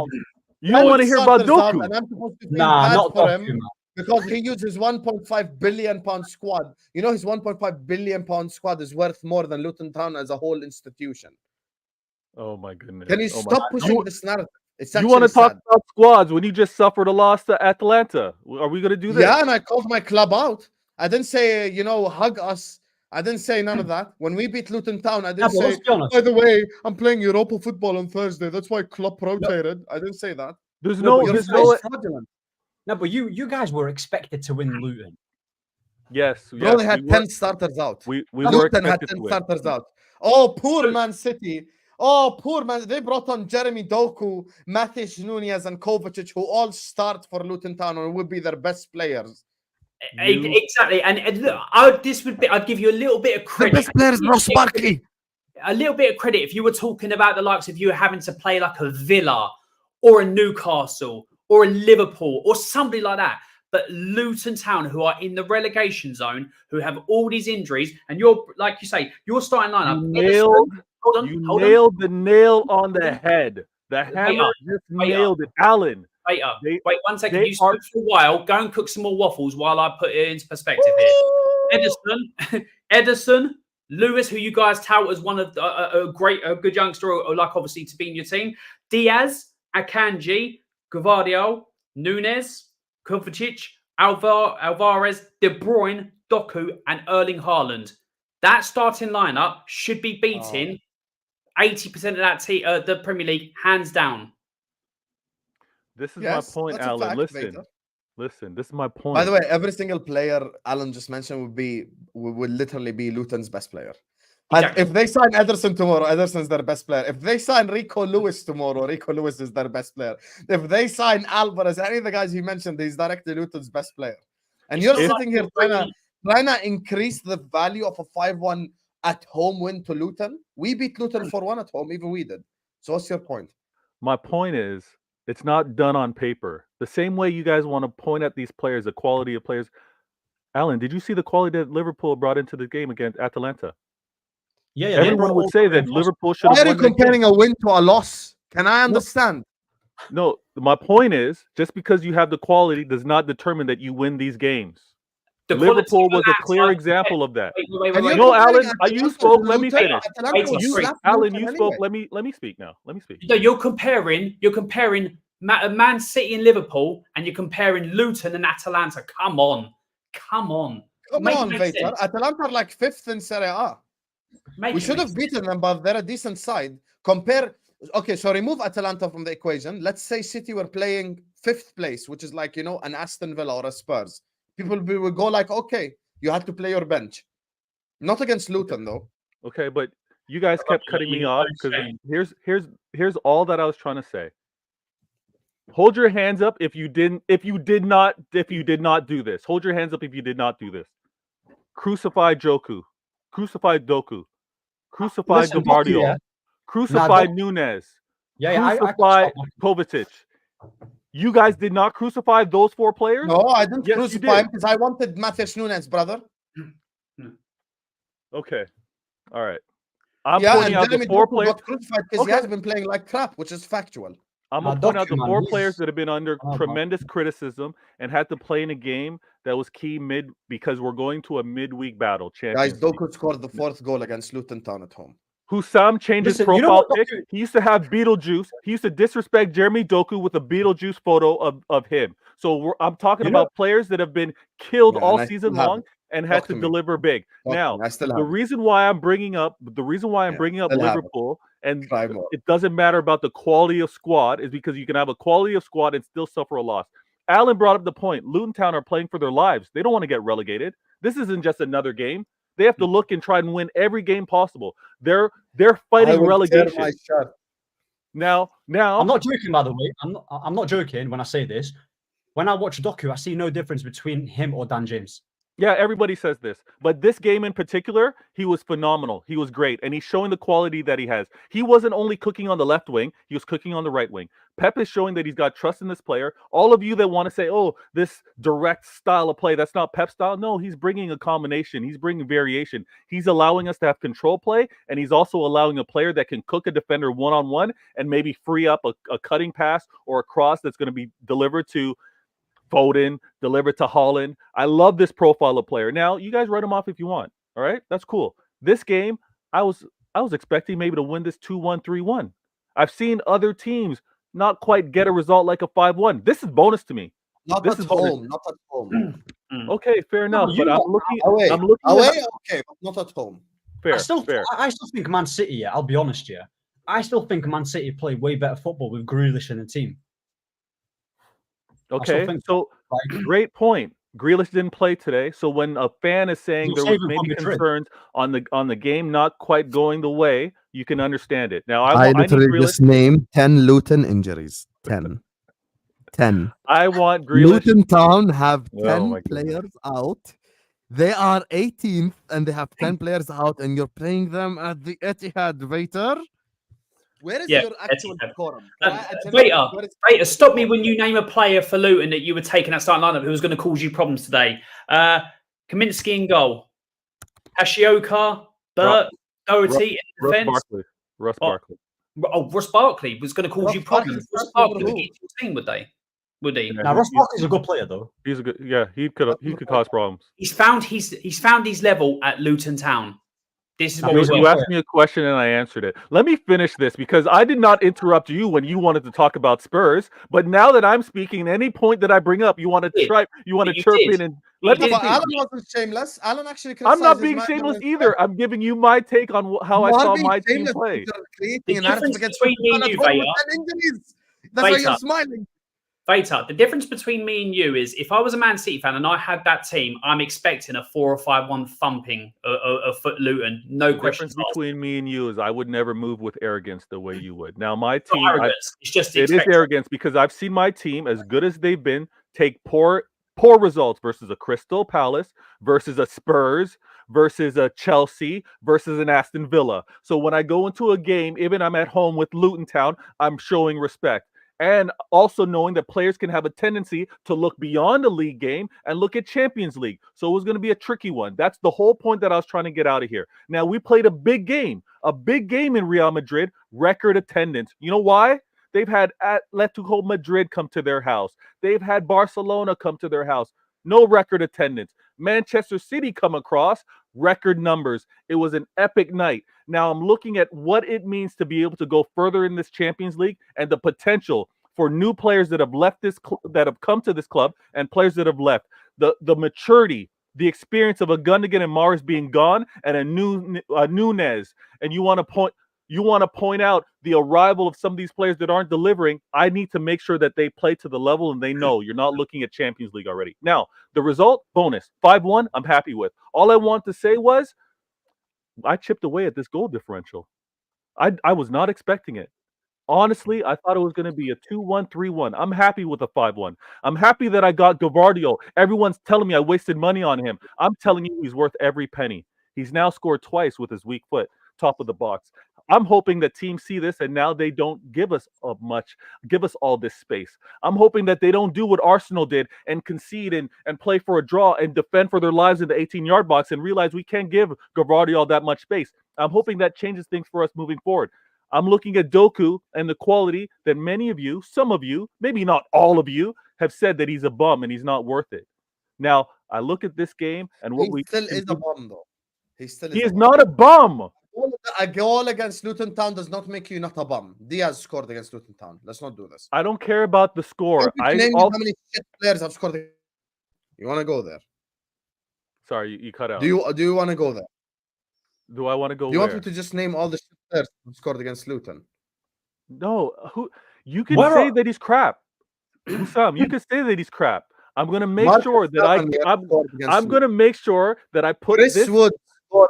Speaker 2: you don't want to hear about Doku.
Speaker 1: And I'm supposed to feel
Speaker 3: Nah,
Speaker 1: bad
Speaker 3: not
Speaker 1: for
Speaker 3: Doku,
Speaker 1: him
Speaker 3: man.
Speaker 1: because he uses 1.5 billion pound squad. You know his 1.5 billion pound squad is worth more than Luton Town as a whole institution.
Speaker 2: Oh my goodness.
Speaker 1: Can you stop pushing this narrative? It's
Speaker 2: You want to
Speaker 1: actually
Speaker 2: talk
Speaker 1: sad.
Speaker 2: about squads when you just suffered a loss to Atlanta? Are we going to do this?
Speaker 1: Yeah, and I called my club out. I didn't say, hug us. I didn't say none of that. When we beat Luton Town, I didn't say,
Speaker 3: let's be honest.
Speaker 1: by the way, I'm playing Europa football on Thursday. That's why Klopp rotated. I didn't say that.
Speaker 2: There's
Speaker 3: No,
Speaker 2: no,
Speaker 3: but
Speaker 2: there's
Speaker 3: you're
Speaker 2: no.
Speaker 1: fraudulent.
Speaker 3: No, but you guys were expected to win Luton.
Speaker 2: Yes,
Speaker 1: Bro,
Speaker 2: yes,
Speaker 1: they had
Speaker 2: we
Speaker 1: 10
Speaker 2: were-
Speaker 1: starters out.
Speaker 2: We were
Speaker 1: Luton had
Speaker 2: expected
Speaker 1: 10
Speaker 2: to win.
Speaker 1: starters out. Oh, poor Man City. Oh, poor man. They brought on Jeremy Doku, Matheus Nunes, and Kovacic, who all start for Luton Town and would be their best players.
Speaker 4: Exactly, and look, I'd give you a little bit of
Speaker 1: The
Speaker 4: credit.
Speaker 1: best player is Ross Barkley.
Speaker 4: A little bit of credit if you were talking about the likes of you having to play like a Villa or a Newcastle or a Liverpool or somebody like that. But Luton Town, who are in the relegation zone, who have all these injuries, and you're like you say, your starting lineup.
Speaker 2: You nailed the nail on the head. The hammer just nailed it. Alan.
Speaker 4: Wait 1 second. You spoke for a while. Go and cook some more waffles while I put it into perspective here. Ederson, Lewis, who you guys tout as one of a good youngster, or like obviously to be in your team. Diaz, Akanji, Gavardiol, Nunes, Kovacic, Alvarez, De Bruyne, Doku, and Erling Haaland. That starting lineup should be beating 80% of that the Premier League, hands down.
Speaker 2: This is my point, Alan. Listen, this is my point.
Speaker 1: By the way, every single player Alan just mentioned would literally be Luton's best player. Exactly. If they sign Ederson tomorrow, Ederson's their best player. If they sign Rico Lewis tomorrow, Rico Lewis is their best player. If they sign Alvarez, any of the guys you mentioned, he's directly Luton's best player. And you're sitting here trying to increase the value of a 5-1 at home win to Luton. We beat Luton 4-1 at home, even we did. So what's your point?
Speaker 2: My point is, it's not done on paper. The same way you guys want to point at these players, the quality of players. Alan, did you see the quality that Liverpool brought into the game against Atalanta?
Speaker 3: Yeah, they
Speaker 2: Everyone
Speaker 3: brought
Speaker 2: would
Speaker 3: all
Speaker 2: say
Speaker 3: the
Speaker 2: that
Speaker 3: reinforcements.
Speaker 2: Liverpool should
Speaker 1: Why
Speaker 2: have
Speaker 1: are you
Speaker 2: won that game.
Speaker 1: comparing a win to a loss? Can I understand?
Speaker 2: No, my point is, just because you have the quality does not determine that you win these games.
Speaker 4: The
Speaker 2: Liverpool
Speaker 4: quality of
Speaker 2: was a
Speaker 4: Atalanta-
Speaker 2: clear example of that.
Speaker 1: And you're
Speaker 2: No,
Speaker 1: comparing
Speaker 2: Alan,
Speaker 1: Atalanta
Speaker 2: you
Speaker 1: to
Speaker 2: spoke. Let me
Speaker 1: Luton.
Speaker 2: finish.
Speaker 1: Atalanta will
Speaker 2: You,
Speaker 1: slap
Speaker 2: Alan,
Speaker 1: Luton
Speaker 2: you
Speaker 1: anyway.
Speaker 2: spoke. Let me speak now. Let me speak.
Speaker 4: No, you're comparing Man City and Liverpool, and you're comparing Luton and Atalanta. Come on.
Speaker 1: Come on,
Speaker 4: Make
Speaker 1: Vator.
Speaker 4: sense.
Speaker 1: Atalanta are like 5th in Serie A.
Speaker 4: Make
Speaker 1: We
Speaker 4: it
Speaker 1: should
Speaker 4: make
Speaker 1: have
Speaker 4: sense.
Speaker 1: beaten them, but they're a decent side. Okay, so remove Atalanta from the equation. Let's say City were playing 5th place, which is like, an Aston Villa or a Spurs. People will go like, okay, you had to play your bench. Not against Luton, though.
Speaker 2: Okay, but you guys kept cutting me off because here's all that I was trying to say. Hold your hands up if you did not do this. Hold your hands up if you did not do this. Crucify Joku. Crucify Doku. Crucify
Speaker 3: Listen,
Speaker 2: Gavardio.
Speaker 3: Doku, yeah.
Speaker 2: Crucify
Speaker 3: Doku-
Speaker 2: Nunes.
Speaker 3: I
Speaker 2: Crucify Kovacic. You guys did not crucify those 4 players?
Speaker 1: No, I didn't
Speaker 2: Yes, you
Speaker 1: crucify
Speaker 2: did.
Speaker 1: him because I wanted Matheus Nunes, brother.
Speaker 2: Okay. All right. I'm
Speaker 1: Yeah,
Speaker 2: pointing
Speaker 1: and
Speaker 2: out the
Speaker 1: Jeremy
Speaker 2: 4
Speaker 1: Doku
Speaker 2: players.
Speaker 1: got crucified because he has been playing like crap, which is factual.
Speaker 2: I'm going to point out the
Speaker 3: Doku, man,
Speaker 2: 4
Speaker 3: he's-
Speaker 2: players that have been under
Speaker 3: Oh,
Speaker 2: tremendous criticism and had to play in a game that was key because we're going to a midweek battle.
Speaker 1: Guys,
Speaker 2: Champions League.
Speaker 1: Doku scored the 4th goal against Luton Town at home.
Speaker 2: Hussam changed his
Speaker 3: Listen, you know
Speaker 2: profile
Speaker 3: what
Speaker 2: pic.
Speaker 3: Doku-
Speaker 2: He used to have Beetlejuice. He used to disrespect Jeremy Doku with a Beetlejuice photo of him. So I'm talking about players that have been killed all season long and had to deliver big. Now, the reason why I'm bringing up Liverpool, and it doesn't matter about the quality of squad, is because you can have a quality of squad and still suffer a loss. Alan brought up the point. Luton Town are playing for their lives. They don't want to get relegated. This isn't just another game. They have to look and try and win every game possible. They're fighting relegation. Now,
Speaker 3: I'm not joking, by the way. I'm not joking when I say this. When I watch Doku, I see no difference between him or Dan James.
Speaker 2: Yeah, everybody says this. But this game in particular, he was phenomenal. He was great. And he's showing the quality that he has. He wasn't only cooking on the left wing, he was cooking on the right wing. Pep is showing that he's got trust in this player. All of you that want to say, oh, this direct style of play, that's not Pep style. No, he's bringing a combination. He's bringing variation. He's allowing us to have control play. And he's also allowing a player that can cook a defender one-on-one and maybe free up a cutting pass or a cross that's going to be delivered to Foden, delivered to Holland. I love this profile of player. Now, you guys write him off if you want. All right? That's cool. This game, I was expecting maybe to win this 2-1, 3-1. I've seen other teams not quite get a result like a 5-1. This is bonus to me.
Speaker 1: Not at home.
Speaker 2: Okay, fair enough. But I'm looking
Speaker 1: away. Okay, but not at home.
Speaker 2: Fair.
Speaker 3: I still think Man City, yeah, I'll be honest, yeah. I still think Man City play way better football with Grealish in the team.
Speaker 2: Okay, so great point. Grealish didn't play today, so when a fan is saying there was maybe concerns on the game not quite going the way, you can understand it. Now,
Speaker 5: I literally just named 10 Luton injuries. 10.
Speaker 2: I want Grealish.
Speaker 5: Luton Town have 10 players out. They are 18th and they have 10 players out, and you're playing them at the Etihad, Vator.
Speaker 1: Where is your actual decorum?
Speaker 4: Vator, stop me when you name a player for Luton that you were taking that starting lineup who was going to cause you problems today. Kaminsky in goal. Hashioka, Burt, Doherty in defence.
Speaker 2: Ross Barkley.
Speaker 4: Ross Barkley was going to cause you problems. Ross Barkley would get your team, would he?
Speaker 3: Now, Ross Barkley's a good player, though.
Speaker 2: He's a good, he could cause problems.
Speaker 4: He's found his level at Luton Town. This is what
Speaker 2: you asked me a question and I answered it. Let me finish this because I did not interrupt you when you wanted to talk about Spurs. But now that I'm speaking, any point that I bring up, you want to chirp in and let me.
Speaker 1: Alan wasn't shameless. Alan actually.
Speaker 2: I'm not being shameless either. I'm giving you my take on how I saw my team play.
Speaker 4: The difference between me and you,
Speaker 1: that's why you're smiling.
Speaker 4: Vator, the difference between me and you is if I was a Man City fan and I had that team, I'm expecting a 4 or 5-1 thumping of Luton. No question.
Speaker 2: The difference between me and you is I would never move with arrogance the way you would. Now, my team,
Speaker 4: it's
Speaker 2: is arrogance because I've seen my team, as good as they've been, take poor results versus a Crystal Palace, versus a Spurs, versus a Chelsea, versus an Aston Villa. So when I go into a game, even I'm at home with Luton Town, I'm showing respect. and also knowing that players can have a tendency to look beyond the league game and look at Champions League. So it was going to be a tricky one. That's the whole point that I was trying to get out of here. Now, we played a big game in Real Madrid, record attendance. You know why? They've had Atletico Madrid come to their house. They've had Barcelona come to their house. No record attendance. Manchester City come across, record numbers. It was an epic night. Now I'm looking at what it means to be able to go further in this Champions League and the potential for new players that have left this that have come to this club and players that have left. The maturity, the experience of a Gundogan and Mars being gone and a new Nunez, and you want to point out the arrival of some of these players that aren't delivering. I need to make sure that they play to the level and they know you're not looking at Champions League already. Now, the result, bonus, 5-1, I'm happy with. All I want to say was I chipped away at this goal differential. I was not expecting it. Honestly, I thought it was going to be a 2-1, 3-1. I'm happy with a 5-1. I'm happy that I got Gavardio. Everyone's telling me I wasted money on him. I'm telling you he's worth every penny. He's now scored twice with his weak foot, top of the box. I'm hoping that teams see this and now they don't give us all this space. I'm hoping that they don't do what Arsenal did and concede and play for a draw and defend for their lives in the 18-yard box and realize we can't give Gavardio all that much space. I'm hoping that changes things for us moving forward. I'm looking at Doku and the quality that many of you, some of you, maybe not all of you, have said that he's a bum and he's not worth it. Now, I look at this game and what
Speaker 1: he still is a bum, though. He
Speaker 2: is not a bum.
Speaker 1: A goal against Luton Town does not make you not a bum. Diaz scored against Luton Town. Let's not do this.
Speaker 2: I don't care about the score.
Speaker 1: Name me how many shit players have scored. You want to go there?
Speaker 2: Sorry, you cut out.
Speaker 1: Do you want to go there?
Speaker 2: Do I want to go?
Speaker 1: Do you want me to just name all the shit players who scored against Luton?
Speaker 2: No, you can say that he's crap. Usam, you can say that he's crap. I'm gonna make sure that I'm gonna make sure that I put
Speaker 1: Chris
Speaker 2: this.
Speaker 1: Wood.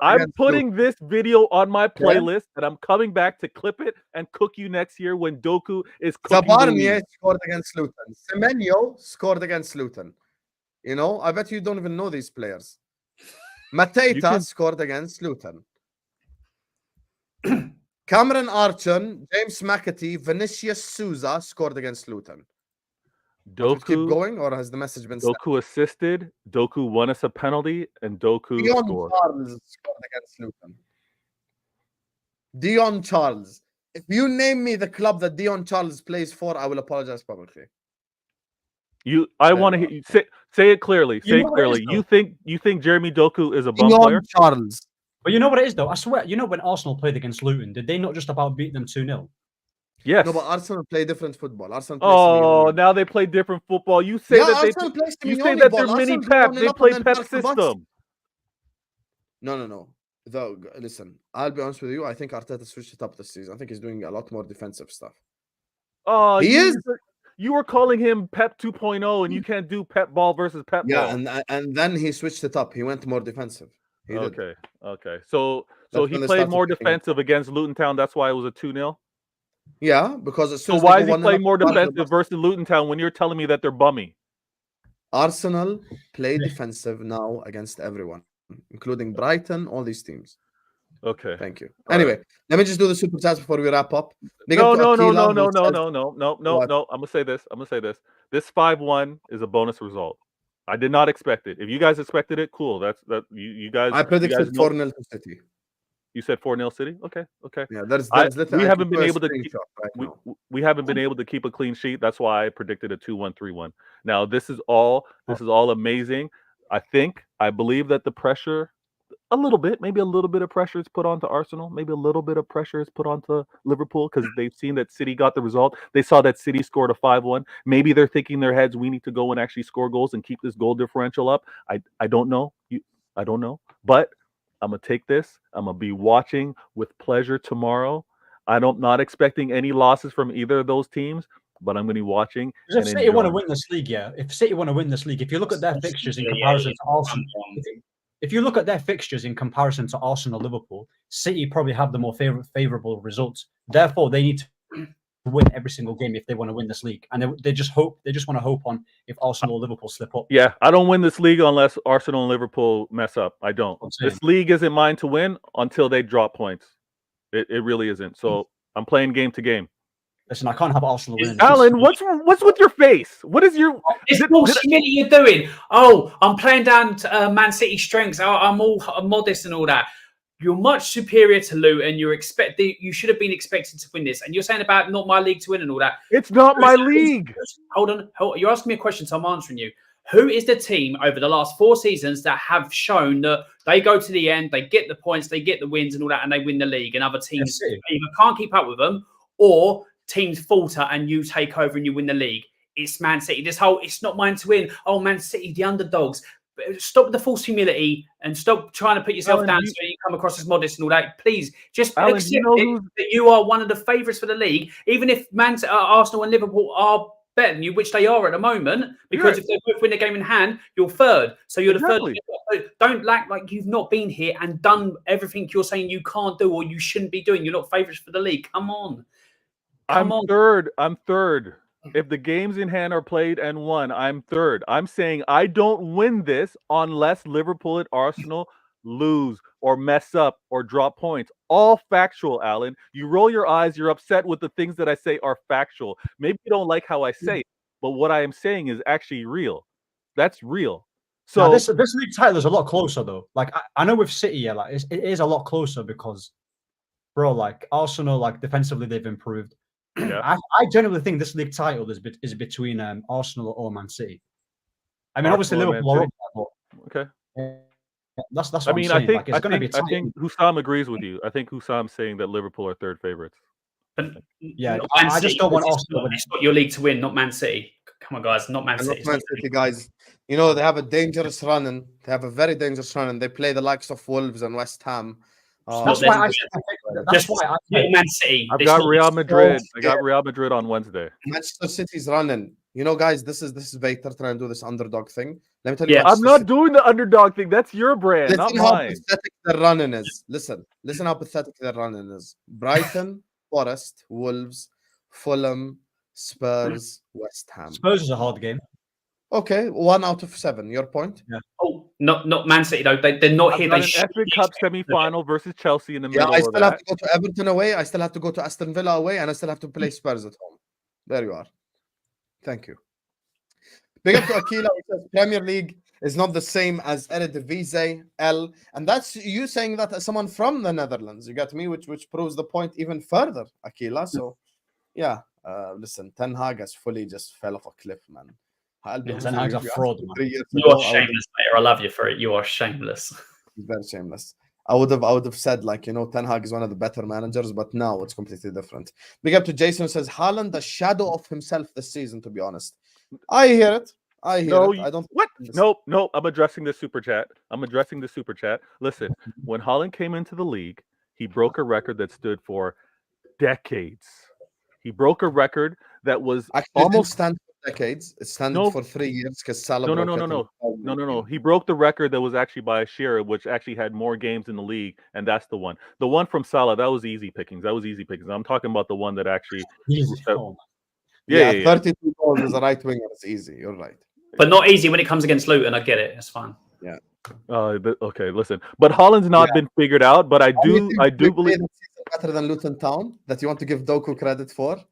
Speaker 2: I'm putting this video on my playlist, and I'm coming back to clip it and cook you next year when Doku is cooking.
Speaker 1: Zabarnia scored against Luton. Semenyo scored against Luton. You know, I bet you don't even know these players. Mateta scored against Luton. Cameron Archer, James McAtee, Vinicius Souza scored against Luton.
Speaker 2: Doku
Speaker 1: keep going, or has the message been
Speaker 2: Doku sent? Assisted, Doku won us a penalty, and Doku scored.
Speaker 1: Charles scored against Luton. Dion Charles. If you name me the club that Dion Charles plays for, I will apologize publicly.
Speaker 2: I want to hear you say it clearly. Say it clearly. You think Jeremy Doku is a bum player?
Speaker 1: Charles.
Speaker 3: But you know what it is, though? I swear, you know when Arsenal played against Luton, did they not just about beat them 2-0?
Speaker 2: Yes.
Speaker 1: No, but Arsenal play different football.
Speaker 2: Now they play different football. You say that they're mini Pep. They play Pep system.
Speaker 1: No. Listen, I'll be honest with you. I think Arteta switched it up this season. I think he's doing a lot more defensive stuff. He is.
Speaker 2: You were calling him Pep 2.0, and you can't do Pep ball versus Pep ball.
Speaker 1: Yeah, and then he switched it up. He went more defensive.
Speaker 2: Okay. So he played more defensive against Luton Town. That's why it was a 2-0.
Speaker 1: Yeah, because
Speaker 2: so why is he playing more defensive versus Luton Town when you're telling me that they're bummy?
Speaker 1: Arsenal play defensive now against everyone, including Brighton, all these teams.
Speaker 2: Okay.
Speaker 1: Thank you. Anyway, let me just do the super chats before we wrap up.
Speaker 2: No. I'm gonna say this. This 5-1 is a bonus result. I did not expect it. If you guys expected it, cool. That's you guys.
Speaker 1: I predicted 4-0 to City.
Speaker 2: You said 4-0 City? Okay.
Speaker 1: Yeah, that's
Speaker 2: we haven't been able to we haven't been able to keep a clean sheet. That's why I predicted a 2-1, 3-1. Now this is all amazing. I believe that the pressure, maybe a little bit of pressure is put onto Arsenal. Maybe a little bit of pressure is put onto Liverpool because they've seen that City got the result. They saw that City scored a 5-1. Maybe they're thinking in their heads, we need to go and actually score goals and keep this goal differential up. I don't know. I don't know. But I'm going to take this. I'm going to be watching with pleasure tomorrow. I'm not expecting any losses from either of those teams, but I'm going to be watching.
Speaker 3: If City want to win this league, if you look at their fixtures in comparison to Arsenal, if you look at their fixtures in comparison to Arsenal, Liverpool, City probably have the more favorable results. Therefore, they need to win every single game if they want to win this league, and they just want to hope on if Arsenal or Liverpool slip up.
Speaker 2: Yeah, I don't win this league unless Arsenal and Liverpool mess up. I don't. This league isn't mine to win until they drop points. It really isn't. So I'm playing game to game.
Speaker 3: Listen, I can't have Arsenal winning.
Speaker 2: Alan, what's with your face? What is your?
Speaker 4: This bullshit you're doing. Oh, I'm playing down to, Man City strengths. I'm modest and all that. You're much superior to Luton. You should have been expected to win this. And you're saying about not my league to win and all that.
Speaker 2: It's not my league.
Speaker 4: Hold on. You're asking me a question, so I'm answering you. Who is the team over the last 4 seasons that have shown that they go to the end, they get the points, they get the wins and all that, and they win the league, and other teams either can't keep up with them or teams falter and you take over and you win the league? It's Man City. This whole it's not mine to win. Oh, Man City, the underdogs. Stop the false humility and stop trying to put yourself down so you come across as modest and all that. Please, just accept that you are one of the favourites for the league, even if Arsenal and Liverpool are better than you, which they are at the moment, because if they both win the game in hand, you're third. So you're the third. So don't act like you've not been here and done everything you're saying you can't do or you shouldn't be doing. You're not favourites for the league. Come on.
Speaker 2: I'm third. If the games in hand are played and won, I'm third. I'm saying I don't win this unless Liverpool and Arsenal lose or mess up or drop points. All factual, Alan. You roll your eyes. You're upset with the things that I say are factual. Maybe you don't like how I say it, but what I am saying is actually real. That's real. So
Speaker 3: this league title is a lot closer, though. Like I know with City, yeah, like it is a lot closer because, bro, like Arsenal, like defensively they've improved. Yeah. I generally think this league title is between Arsenal or Man City. I mean, obviously Liverpool are up there, but
Speaker 2: okay.
Speaker 3: That's what I'm saying. I
Speaker 2: think Hussam agrees with you. I think Hussam's saying that Liverpool are third favorites.
Speaker 4: But
Speaker 3: yeah, I just don't want Arsenal.
Speaker 4: It's not your league to win, not Man City. Come on, guys, not Man City.
Speaker 1: Not Man City, guys. You know, they have a dangerous run, and they have a very dangerous run, and they play the likes of Wolves and West Ham.
Speaker 3: That's why I said
Speaker 4: Man City.
Speaker 2: I've got Real Madrid. I got Real Madrid on Wednesday.
Speaker 1: Manchester City's running. You know, guys, this is Vator trying to do this underdog thing. Let me tell you.
Speaker 2: I'm not doing the underdog thing. That's your brand, not
Speaker 1: how
Speaker 2: mine.
Speaker 1: Pathetic their running is. Listen how pathetic their running is. Brighton, Forest, Wolves, Fulham, Spurs, West Ham.
Speaker 3: Spurs is a hard game.
Speaker 1: Okay, 1 out of 7. Your point?
Speaker 4: Yeah. Oh, not Man City though. They're not here.
Speaker 2: They FA Cup semi-final versus Chelsea in the middle.
Speaker 1: Yeah, I still have to go to Everton away. I still have to go to Aston Villa away, and I still have to play Spurs at home. There you are. Thank you. Big up to Akila, who says Premier League is not the same as Eredivisie, L, and that's you saying that as someone from the Netherlands. You got me, which proves the point even further, Akila. So, yeah, listen, Ten Hag has fully just fell off a cliff, man.
Speaker 3: Ten Hag's a fraud, man.
Speaker 4: You are shameless, mate. I love you for it. You are shameless.
Speaker 1: He's very shameless. I would have said, like, you know, Ten Hag is one of the better managers, but now it's completely different. Big up to Jason, who says Haaland, the shadow of himself this season, to be honest. I hear it. I don't.
Speaker 2: What? Nope. I'm addressing the super chat. Listen, when Haaland came into the league, he broke a record that stood for decades. He broke a record that was almost
Speaker 1: stand for decades. It stands for 3 years because Salah.
Speaker 2: No. He broke the record that was actually by Shearer, which actually had more games in the league, and that's the one. The one from Salah, that was easy pickings. I'm talking about the one that actually.
Speaker 1: Yeah, 32 goals as a right winger is easy. You're right.
Speaker 4: But not easy when it comes against Luton. I get it. It's fine.
Speaker 1: Yeah.
Speaker 2: Okay, listen. But Haaland's not been figured out. But I do believe
Speaker 1: better than Luton Town that you want to give Doku credit for.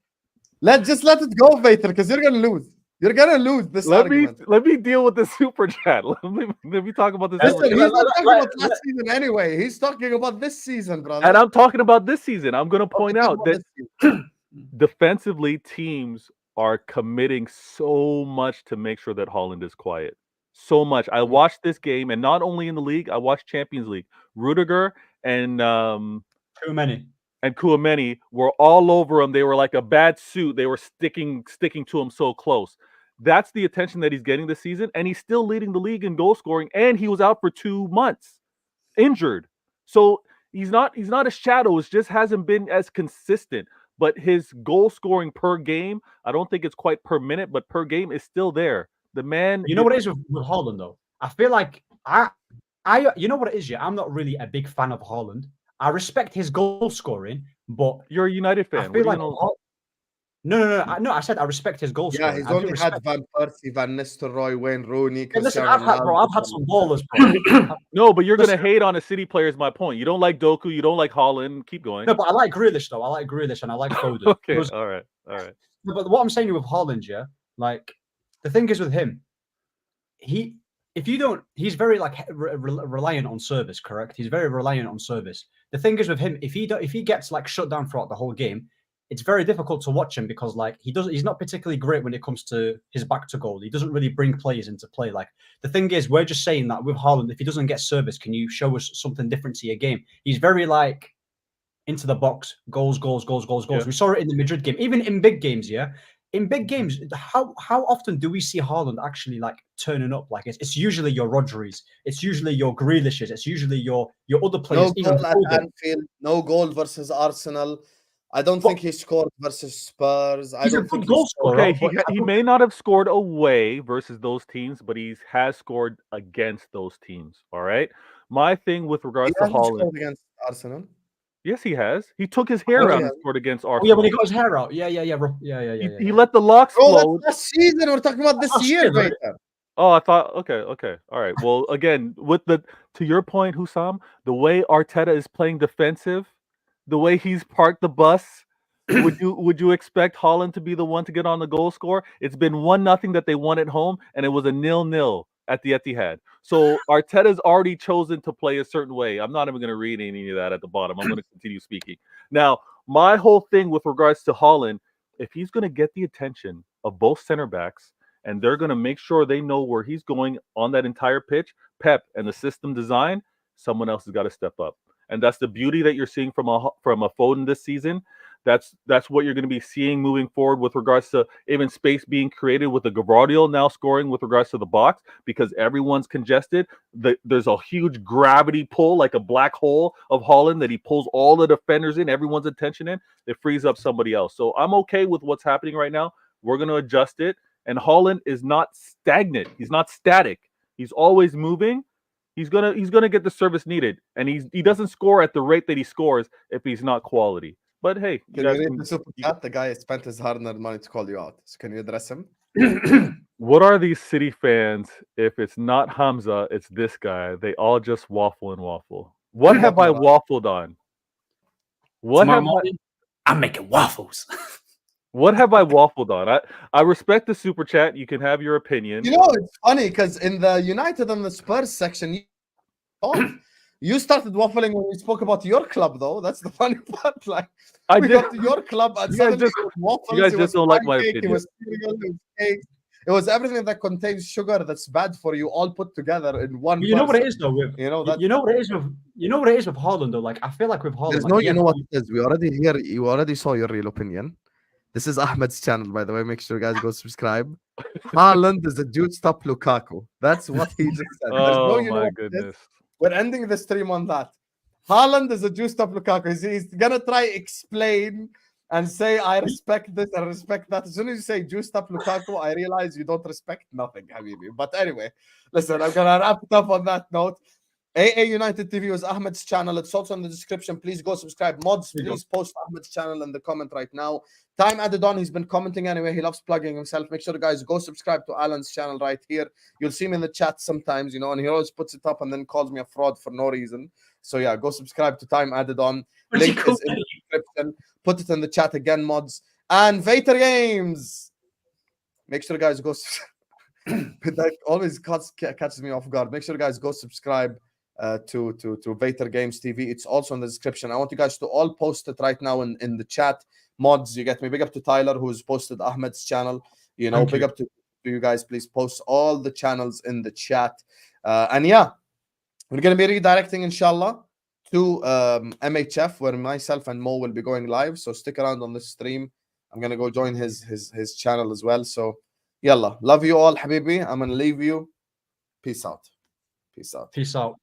Speaker 1: Let it go, Vator, because you're gonna lose. You're gonna lose this argument.
Speaker 2: Let me deal with the super chat. Let me talk about this.
Speaker 1: Listen, he's not talking about last season anyway. He's talking about this season, brother.
Speaker 2: And I'm talking about this season. I'm gonna point out that defensively, teams are committing so much to make sure that Haaland is quiet. So much. I watched this game, and not only in the league, I watched Champions League. Rudiger and Kouameni were all over him. They were like a bad suit. They were sticking to him so close. That's the attention that he's getting this season, and he's still leading the league in goal scoring. And he was out for 2 months, injured. So he's not a shadow. It just hasn't been as consistent. But his goal scoring per game, I don't think it's quite per minute, but per game is still there. The man.
Speaker 3: You know what it is with Haaland, though? I feel like you know what it is, yeah? I'm not really a big fan of Haaland. I respect his goal scoring, but
Speaker 2: you're a United fan.
Speaker 3: I feel like No. I said I respect his goal
Speaker 1: Yeah,
Speaker 3: scoring.
Speaker 1: he's
Speaker 3: I do
Speaker 1: only
Speaker 3: respect.
Speaker 1: had Van Persie, Van Nistelrooy, Wayne Rooney,
Speaker 3: Hey, listen,
Speaker 1: Cristiano Ronaldo.
Speaker 3: I've had some ballers, bro.
Speaker 2: No, but you're going to
Speaker 3: Listen.
Speaker 2: hate on a City player is my point. You don't like Doku. You don't like Holland. Keep going.
Speaker 3: No, but I like Grealish, though. I like Grealish and I like Foden.
Speaker 2: Okay,
Speaker 3: Those-
Speaker 2: all right.
Speaker 3: But what I'm saying with Holland, yeah, like the thing is with him, he's very like reliant on service, correct? He's very reliant on service. The thing is with him, if he gets like shut down throughout the whole game, it's very difficult to watch him because like he's not particularly great when it comes to his back to goal. He doesn't really bring players into play. Like the thing is, we're just saying that with Haaland, if he doesn't get service, can you show us something different to your game? He's very like into the box, goals. Yeah. We saw it in the Madrid game, even in big games. Yeah, in big games, how often do we see Haaland actually like turning up? Like it's usually your Rodris, it's usually your Grealishes, it's usually your other players.
Speaker 1: No goal at Anfield, no goal versus Arsenal. I don't think he scored versus Spurs. I don't think
Speaker 3: goal scorer.
Speaker 2: Okay, he may not have scored away versus those teams, but he has scored against those teams. All right. My thing with regards to Haaland
Speaker 1: scored against Arsenal.
Speaker 2: Yes, he has. He took his hair out and scored against Arsenal.
Speaker 3: Yeah, when he got his hair out. Yeah.
Speaker 2: He let the locks flow.
Speaker 1: That's last season. We're talking about this year, right?
Speaker 2: Oh, I thought. Okay. All right. Well, again, to your point, Hussam, the way Arteta is playing defensive, the way he's parked the bus, would you expect Haaland to be the one to get on the goal score? It's been 1-0 that they won at home, and it was a 0-0 at the Etihad. So Arteta's already chosen to play a certain way. I'm not even going to read any of that at the bottom. I'm going to continue speaking. Now, my whole thing with regards to Haaland, if he's going to get the attention of both center backs, and they're going to make sure they know where he's going on that entire pitch, Pep and the system design, someone else has got to step up. And that's the beauty that you're seeing from a Foden this season. That's what you're going to be seeing moving forward with regards to even space being created with the Gavardiol now scoring with regards to the box because everyone's congested. There's a huge gravity pull, like a black hole of Haaland that he pulls all the defenders in, everyone's attention in. It frees up somebody else. So I'm okay with what's happening right now. We're going to adjust it. And Haaland is not stagnant. He's not static. He's always moving. He's gonna get the service needed, and he doesn't score at the rate that he scores if he's not quality. But hey,
Speaker 1: can you read the super chat? The guy spent his hard-earned money to call you out. So can you address him?
Speaker 2: What are these City fans? If it's not Hamza, it's this guy. They all just waffle and waffle. What have I waffled on?
Speaker 4: I'm making waffles.
Speaker 2: What have I waffled on? I respect the super chat. You can have your opinion.
Speaker 1: You know, it's funny because in the United and the Spurs section, you started waffling when we spoke about your club, though. That's the funny part. Like we got to your club and suddenly waffles.
Speaker 2: You guys just don't like my opinion.
Speaker 1: It was cereal, it was cake. It was everything that contains sugar that's bad for you, all put together in one.
Speaker 3: You know what it is though. With
Speaker 1: you know what it is
Speaker 3: with Haaland though. Like I feel like with Haaland,
Speaker 1: there's no. You know what it is. You already saw your real opinion. This is Ahmed's channel, by the way. Make sure you guys go subscribe. Haaland is a juiced up Lukaku. That's what he just said.
Speaker 2: Oh my goodness.
Speaker 1: We're ending the stream on that. Haaland is a juiced up Lukaku. He's gonna try explain and say I respect this and respect that. As soon as you say juiced up Lukaku, I realize you don't respect nothing, Habibi. But anyway, listen, I'm gonna wrap it up on that note. AA United TV is Ahmed's channel. It's also in the description. Please go subscribe. Mods, please post Ahmed's channel in the comment right now. Time added on. He's been commenting anyway. He loves plugging himself. Make sure, guys, go subscribe to Alan's channel right here. You'll see him in the chat sometimes, and he always puts it up and then calls me a fraud for no reason. So, yeah, go subscribe to Time Added On. Link is in the description. Put it in the chat again, mods. And Vator Games. Make sure, guys, go that always catches me off guard. Make sure, guys, go subscribe to Vator Games TV. It's also in the description. I want you guys to all post it right now in the chat. Mods, you get me. Big up to Tyler, who's posted Ahmed's channel. Big up to you guys. Please post all the channels in the chat. And yeah, we're going to be redirecting, inshallah, to MHF, where myself and Mo will be going live. So stick around on this stream. I'm going to go join his channel as well. So, yalla. Love you all, Habibi. I'm going to leave you. Peace out. Peace out.
Speaker 3: Peace out.